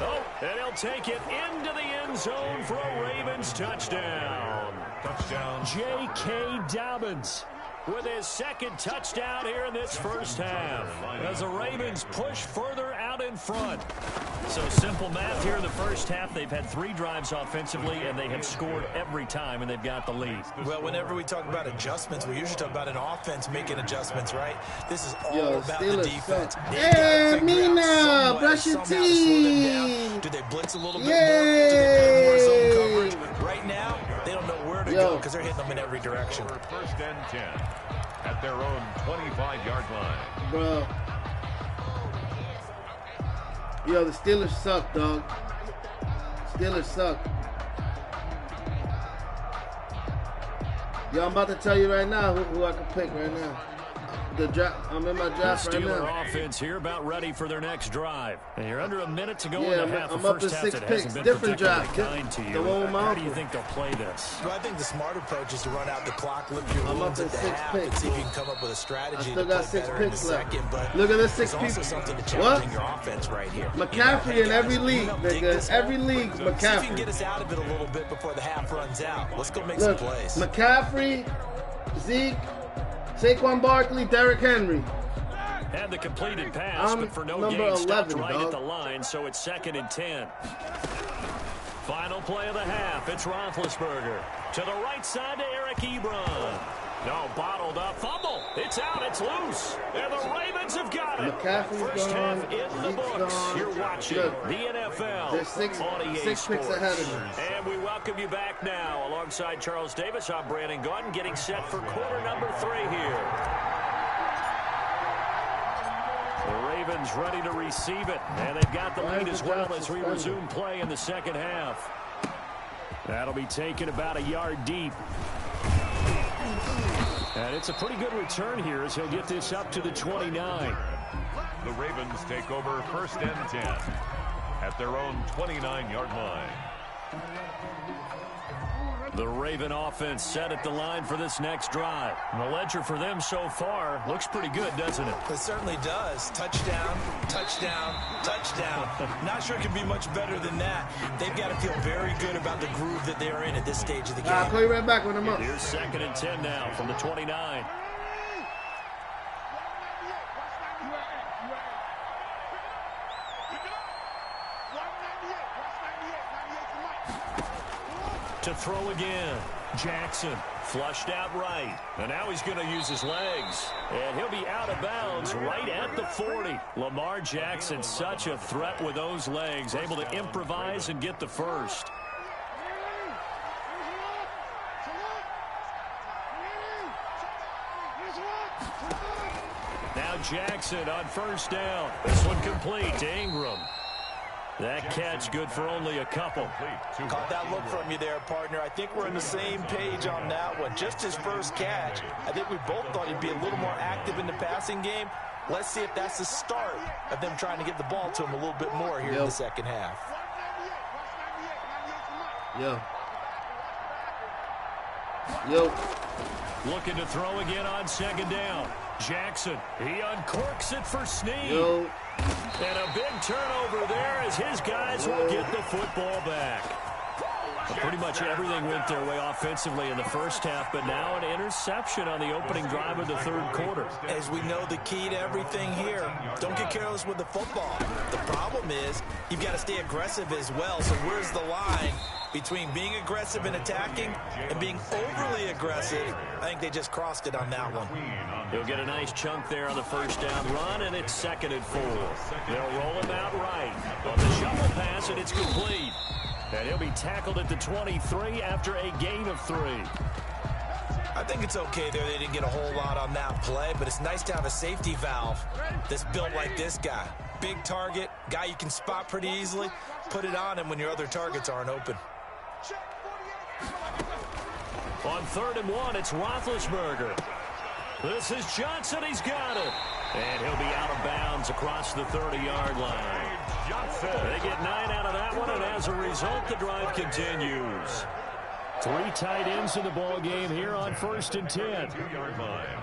Oh, and he'll take it into the end zone for a Ravens touchdown. Touchdown. J.K. Dobbins with his 2nd touchdown here in this first half as the Ravens push further out in front. So simple math here in the first half. They've had 3 drives offensively, and they have scored every time, and they've got the lead. Well, whenever we talk about adjustments, we usually talk about an offense making adjustments, right? This is all about the defense. Hey, me now. Brush your teeth. Do they blitz a little bit more? Do they play more zone coverage? Right now, they don't know where to go because they're hitting them in every direction. 1st and 10 at their own 25-yard line. Bro. Yo, the Steelers suck, dog. Steelers suck. Yo, I'm about to tell you right now who I can pick right now. I'm in my draft right now. The Steeler offense here about ready for their next drive. And you're under a minute to go in the half. I'm the up to first 6 half picks. been Different draft. kind to you. The one with my How do you think they'll play this? Well, I think the smart approach is to run out the clock, lift your wounds at the half, and see if you can come up with a strategy to play better in the second. But look at this 6 there's picks. also something to challenging your offense right here. McCaffrey in every league, nigga. Every league, See if you can McCaffrey. get us out of it a little bit before the half runs out. Let's go make some plays. McCaffrey, Zeke, Saquon Barkley, Derrick Henry. Had the completed pass, but for no gain, stopped right at the line, so it's 2nd and 10. Final play of the half. It's Roethlisberger. To the right side to Eric Ebron. No, bottled up. Fumble. It's out. It's loose. And the Ravens have got it. First half in the books. You're watching the NFL on EA Six picks ahead of me. And we welcome you back now. Alongside Charles Davis, I'm Brandon Gordon, getting set for quarter number 3 here. The Ravens ready to receive it, and they've got the lead as well as we resume play in the second half. That'll be taken about a yard deep. And it's a pretty good return here as he'll get this up to the 29. The Ravens take over 1st and 10 at their own 29-yard line. The Raven offense set at the line for this next drive. And the ledger for them so far looks pretty good, doesn't it? It certainly does. Touchdown, touchdown, touchdown. Not sure it could be much better than that. They've got to feel very good about the groove that they're in at this stage of the game. I'll call you right back when I'm up. Here's 2nd and 10 now from the 29. To throw again. Jackson flushed out right. And now he's going to use his legs. And he'll be out of bounds right at the 40. Lamar Jackson, such a threat with those legs. Able to improvise and get the first. Jackson on first down. This one complete to Ingram. That catch good for only a couple. Caught that look from you there, partner. I think we're on the same page on that one. Just his first catch. I think we both thought he'd be a little more active in the passing game. Let's see if that's the start of them trying to get the ball to him a little bit more here in the second half. Looking to throw again on second down. Jackson, he uncorks it for Snead. And a big turnover there as his guys will get the football back. Pretty much everything went their way offensively in the first half, but now an interception on the opening drive of the third quarter. As we know, the key to everything here, don't get careless with the football. The problem is you've got to stay aggressive as well. So where's the line between being aggressive and attacking and being overly aggressive? I think they just crossed it on that one. He'll get a nice chunk there on the first down run, and it's 2nd and 4. They'll roll him out right on the shuffle pass, and it's complete. And he'll be tackled at the 23 after a gain of 3. I think it's okay there. They didn't get a whole lot on that play, but it's nice to have a safety valve that's built like this guy. Big target, guy you can spot pretty easily. Put it on him when your other targets aren't open. On 3rd and 1, it's Roethlisberger. This is Johnson. He's got it. And he'll be out of bounds across the 30-yard line. They get 9 out of that one, and as a result, the drive continues. 3 tight ends in the ball game here on 1st and 10. 2-yard line.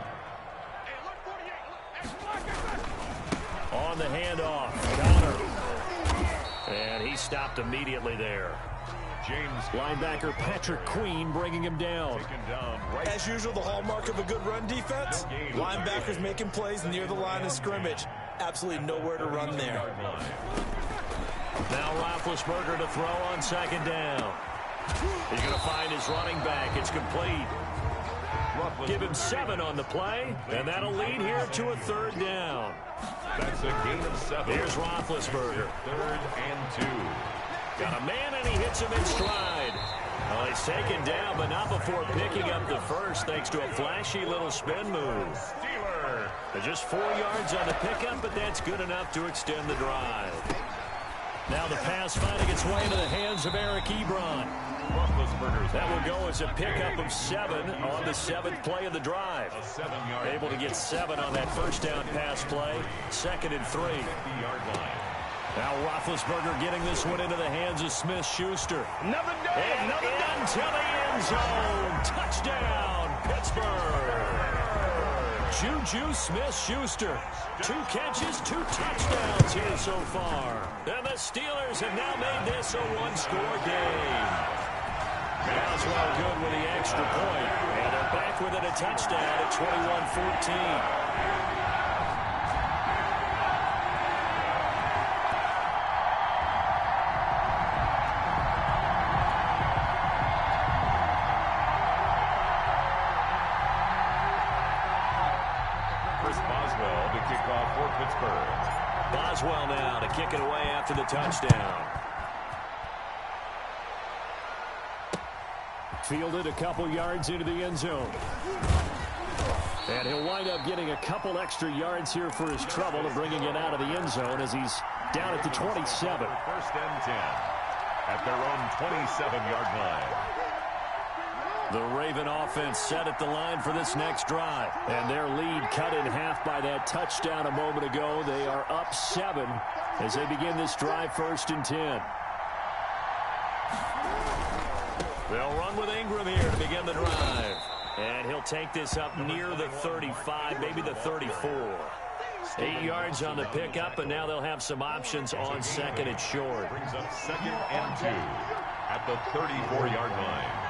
On the handoff, Connor. And he stopped immediately there. James linebacker Patrick Queen bringing him down. As usual, the hallmark of a good run defense, linebackers making plays near the line of scrimmage. Absolutely nowhere to run there. Now Roethlisberger to throw on 2nd down. He's going to find his running back. It's complete. Give him 7 on the play, and that'll lead here to a 3rd down. That's a gain of 7. Here's Roethlisberger. 3rd and 2. Got a man, and he hits him in stride. Well, he's taken down, but not before picking up the first, thanks to a flashy little spin move. They're just 4 yards on the pickup, but that's good enough to extend the drive. Now the pass finding its way into the hands of Eric Ebron. That will go as a pickup of 7 on the 7th play of the drive. Able to get 7 on that first down pass play. 2nd and 3. Now Roethlisberger getting this one into the hands of Smith-Schuster. Another day, and into the end zone. Touchdown, Pittsburgh. Juju Smith-Schuster. 2 catches, 2 touchdowns here so far. And the Steelers have now made this a 1-score game. Boswell good with the extra point. And they're back within a touchdown at 21-14. Boswell now to kick it away after the touchdown. Fielded a couple yards into the end zone. And he'll wind up getting a couple extra yards here for his trouble and bringing it out of the end zone as he's down at the 27. 1st and 10 at their own 27-yard line. The Raven offense set at the line for this next drive. And their lead cut in half by that touchdown a moment ago. They are up 7 as they begin this drive 1st and 10. They'll run with Ingram here to begin the drive. And he'll take this up near the 35, maybe the 34. 8 yards on the pickup, and now they'll have some options on 2nd and short. Brings up 2nd and 2 at the 34-yard line.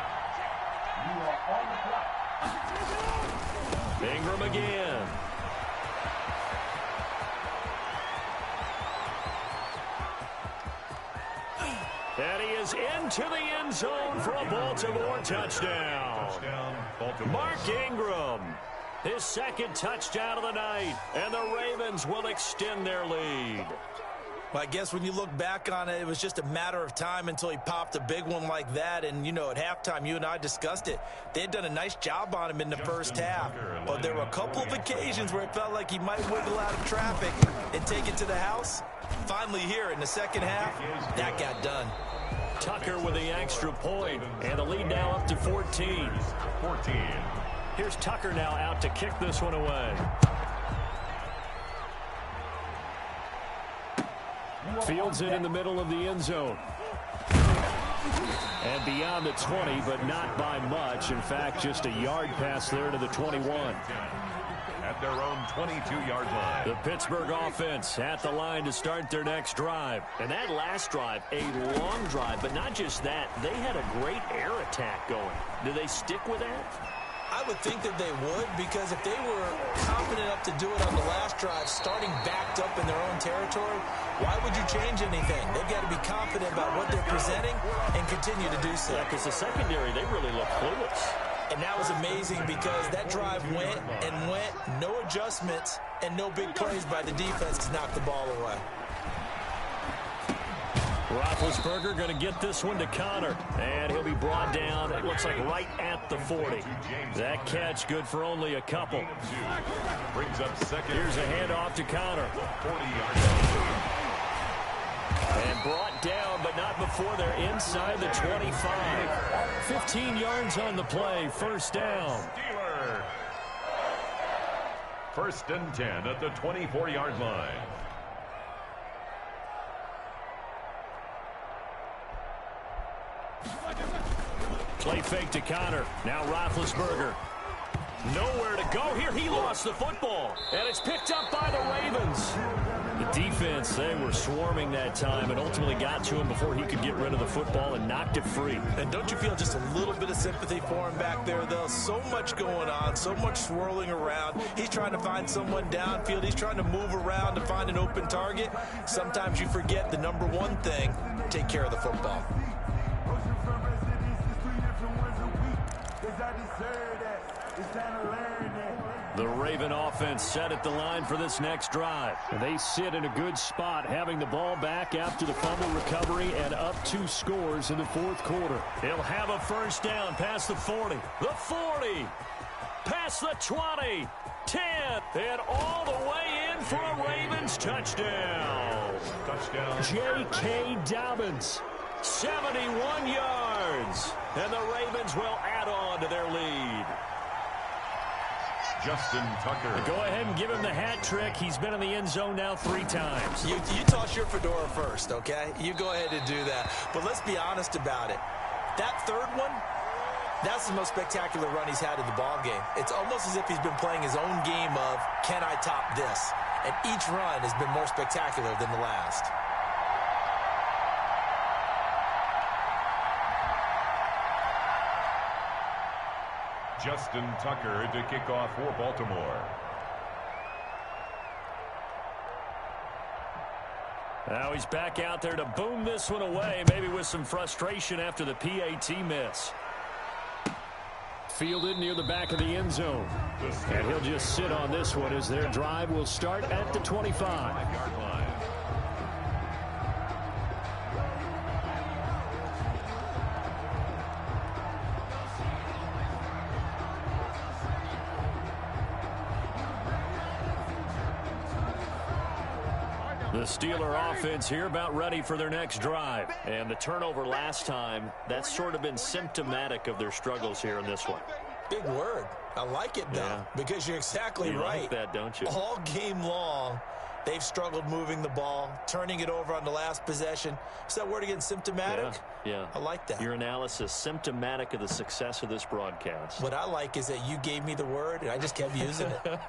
Ingram again. And he is into the end zone for a Baltimore touchdown. Mark Ingram, his 2nd touchdown of the night, and the Ravens will extend their lead. Well, I guess when you look back on it, it was just a matter of time until he popped a big one like that. And, you know, at halftime, you and I discussed it. They had done a nice job on him in the first half. But there were a couple of occasions where it felt like he might wiggle out of traffic and take it to the house. Finally here in the second half, that got done. Tucker with the extra point, and the lead now up to 14. Here's Tucker now out to kick this one away. Fields it in the middle of the end zone. And beyond the 20, but not by much. In fact, just a yard pass there to the 21. At their own 22-yard line. The Pittsburgh offense at the line to start their next drive. And that last drive, a long drive, but not just that. They had a great air attack going. Do they stick with that? I would think that they would, because if they were confident enough to do it on the last drive, starting backed up in their own territory, why would you change anything? They've got to be confident about what they're presenting and continue to do so. Yeah, because the secondary, they really look clueless. And that was amazing because that drive went and went, no adjustments, and no big plays by the defense to knock the ball away. Roethlisberger going to get this one to Connor, and he'll be brought down, it looks like right at the 40. That catch good for only a couple. Brings up second. Here's a handoff to Connor. 40-yard line. And brought down, but not before they're inside the 25. 15 yards on the play, first down. Steeler. First and 10 at the 24-yard line. Play fake to Connor. Now Roethlisberger. Nowhere to go here. He lost the football. And it's picked up by the Ravens. The defense, they were swarming that time and ultimately got to him before he could get rid of the football and knocked it free. And don't you feel just a little bit of sympathy for him back there, though? So much going on, so much swirling around. He's trying to find someone downfield. He's trying to move around to find an open target. Sometimes you forget the number one thing, take care of the football. The Raven offense set at the line for this next drive. And they sit in a good spot, having the ball back after the fumble recovery and up 2 scores in the fourth quarter. He'll have a first down past the 40. The 40. Past the 20. 10. And all the way in for a Ravens touchdown. J.K. Dobbins. 71 yards. And the Ravens will add on to their lead. Justin Tucker. Go ahead and give him the hat trick. He's been in the end zone now 3 times. You toss your fedora first, okay? You go ahead and do that. But let's be honest about it. That third one, that's the most spectacular run he's had in the ball game. It's almost as if he's been playing his own game of, can I top this? And each run has been more spectacular than the last. Justin Tucker to kick off for Baltimore. Now he's back out there to boom this one away, maybe with some frustration after the PAT miss. Fielded near the back of the end zone. And he'll just sit on this one as their drive will start at the 25. The Steeler offense here about ready for their next drive. And the turnover last time, that's sort of been symptomatic of their struggles here in this one. Big word. I like it, though, because you're exactly right. You like that, don't you? All game long, they've struggled moving the ball, turning it over on the last possession. Is that word again, symptomatic? Yeah. I like that. Your analysis, symptomatic of the success of this broadcast. What I like is that you gave me the word, and I just kept using it.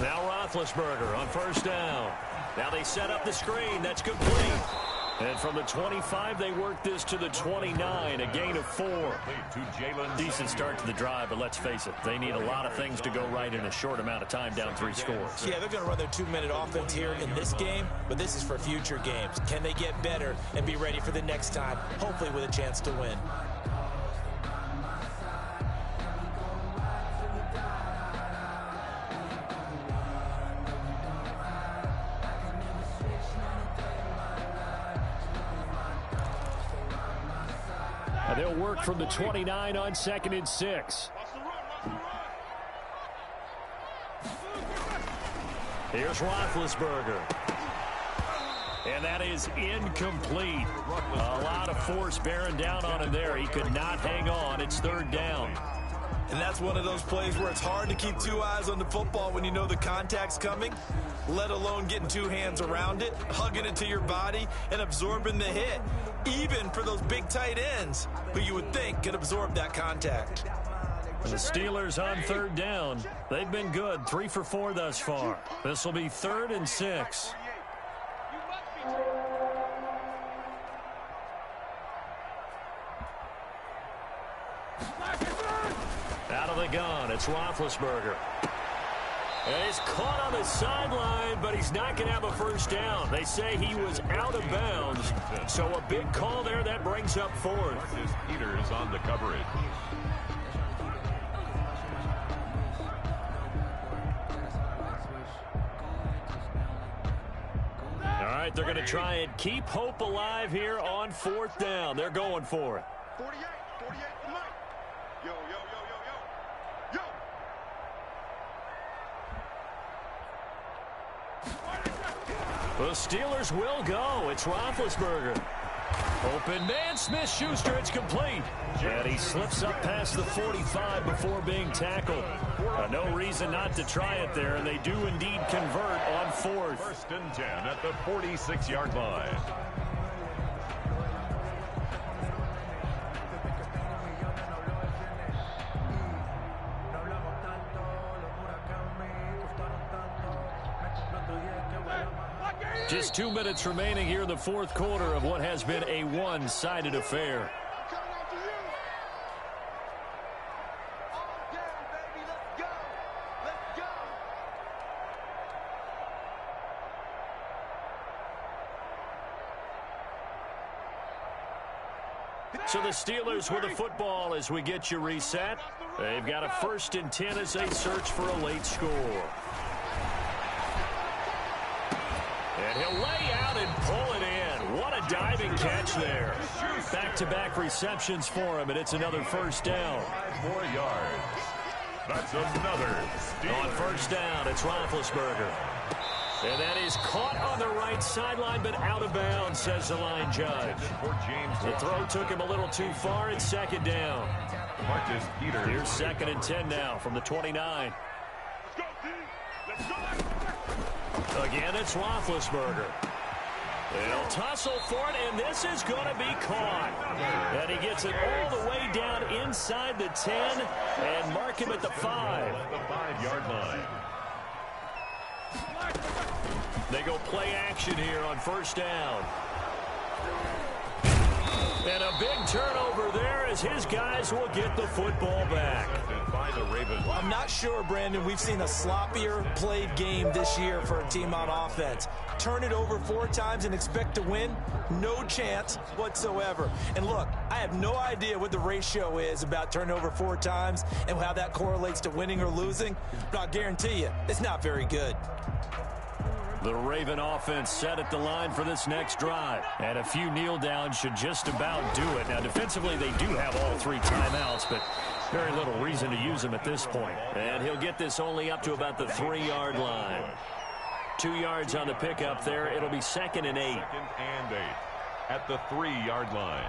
Now Roethlisberger on first down. Now they set up the screen. That's complete. And from the 25, they work this to the 29, a gain of 4. Decent start to the drive, but let's face it, they need a lot of things to go right in a short amount of time, down 3 scores. Yeah, they're going to run their 2-minute offense here in this game, but this is for future games. Can they get better and be ready for the next time, hopefully with a chance to win? And they'll work from the 29 on 2nd and 6. Here's Roethlisberger. And that is incomplete. A lot of force bearing down on him there. He could not hang on. It's 3rd down. And that's one of those plays where it's hard to keep 2 eyes on the football when you know the contact's coming, let alone getting 2 hands around it, hugging it to your body, and absorbing the hit, even for those big tight ends who you would think could absorb that contact. And the Steelers on 3rd down. They've been good, 3 for 4 thus far. This will be 3rd and 6. Out of the gun, it's Roethlisberger. And he's caught on the sideline, but he's not going to have a 1st down. They say he was out of bounds. So a big call there that brings up 4th. Peters on the coverage. All right, they're going to try and keep hope alive here on 4th down. They're going for it. 48 for Mike. Yo, yo, yo, yo, yo. The Steelers will go. It's Roethlisberger. Open man, Smith-Schuster, it's complete. And he slips up past the 45 before being tackled. No reason not to try it there, and they do indeed convert on 4th. 1st and 10 at the 46-yard line. Just 2 minutes remaining here in the 4th quarter of what has been a one-sided affair. So the Steelers with the football as we get you reset. They've got a 1st and 10 as they search for a late score. And he'll lay out and pull it in. What a diving catch there. Back-to-back receptions for him, and it's another 1st down. 5 more yards. That's another steal. On 1st down, it's Roethlisberger. And that is caught on the right sideline, but out of bounds, says the line judge. The throw took him a little too far. It's 2nd down. Marcus Peters. Here's 2nd and 10 now from the 29. Again, it's Roethlisberger. They'll tussle for it, and this is going to be caught. And he gets it all the way down inside the 10 and mark him at the 5. The 5-yard line. They go play action here on 1st down. And a big turnover there as his guys will get the football back. By the Ravens. I'm not sure, Brandon, we've seen a sloppier played game this year for a team on offense. Turn it over 4 times and expect to win? No chance whatsoever. And look, I have no idea what the ratio is about turning over 4 times and how that correlates to winning or losing, but I'll guarantee you, it's not very good. The Raven offense set at the line for this next drive. And a few kneel downs should just about do it. Now, defensively, they do have all 3 timeouts, but very little reason to use them at this point. And he'll get this only up to about the 3-yard line. 2 yards on the pickup there. It'll be 2nd and 8. 2nd and 8 at the 3-yard line.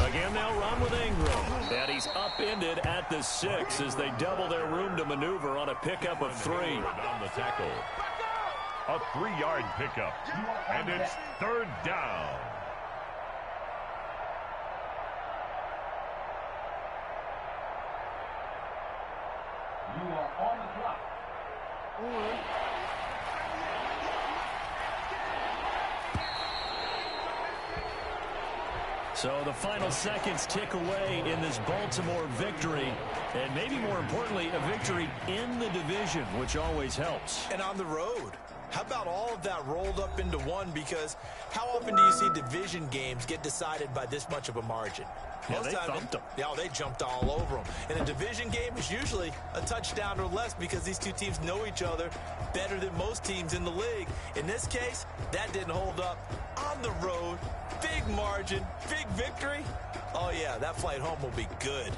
Again, they'll run with Ingram. And he's upended at the 6 as they double their room to maneuver on a pickup of 3. On the tackle. A 3-yard pickup. And it's 3rd down. You are on the clock. So the final seconds tick away in this Baltimore victory. And maybe more importantly, a victory in the division, which always helps. And on the road. How about all of that rolled up into one? Because how often do you see division games get decided by this much of a margin? Yeah, they thumped them. Yeah, they jumped all over them. And a division game is usually a touchdown or less because these two teams know each other better than most teams in the league. In this case, that didn't hold up. On the road, big margin, big victory. Oh, yeah, that flight home will be good.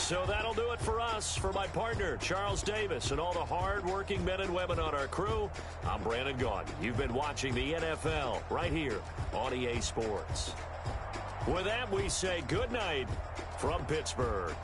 So that'll do it for us. For my partner, Charles Davis, and all the hard-working men and women on our crew, I'm Brandon Gaudin. You've been watching the NFL right here on EA Sports. With that, we say good night from Pittsburgh.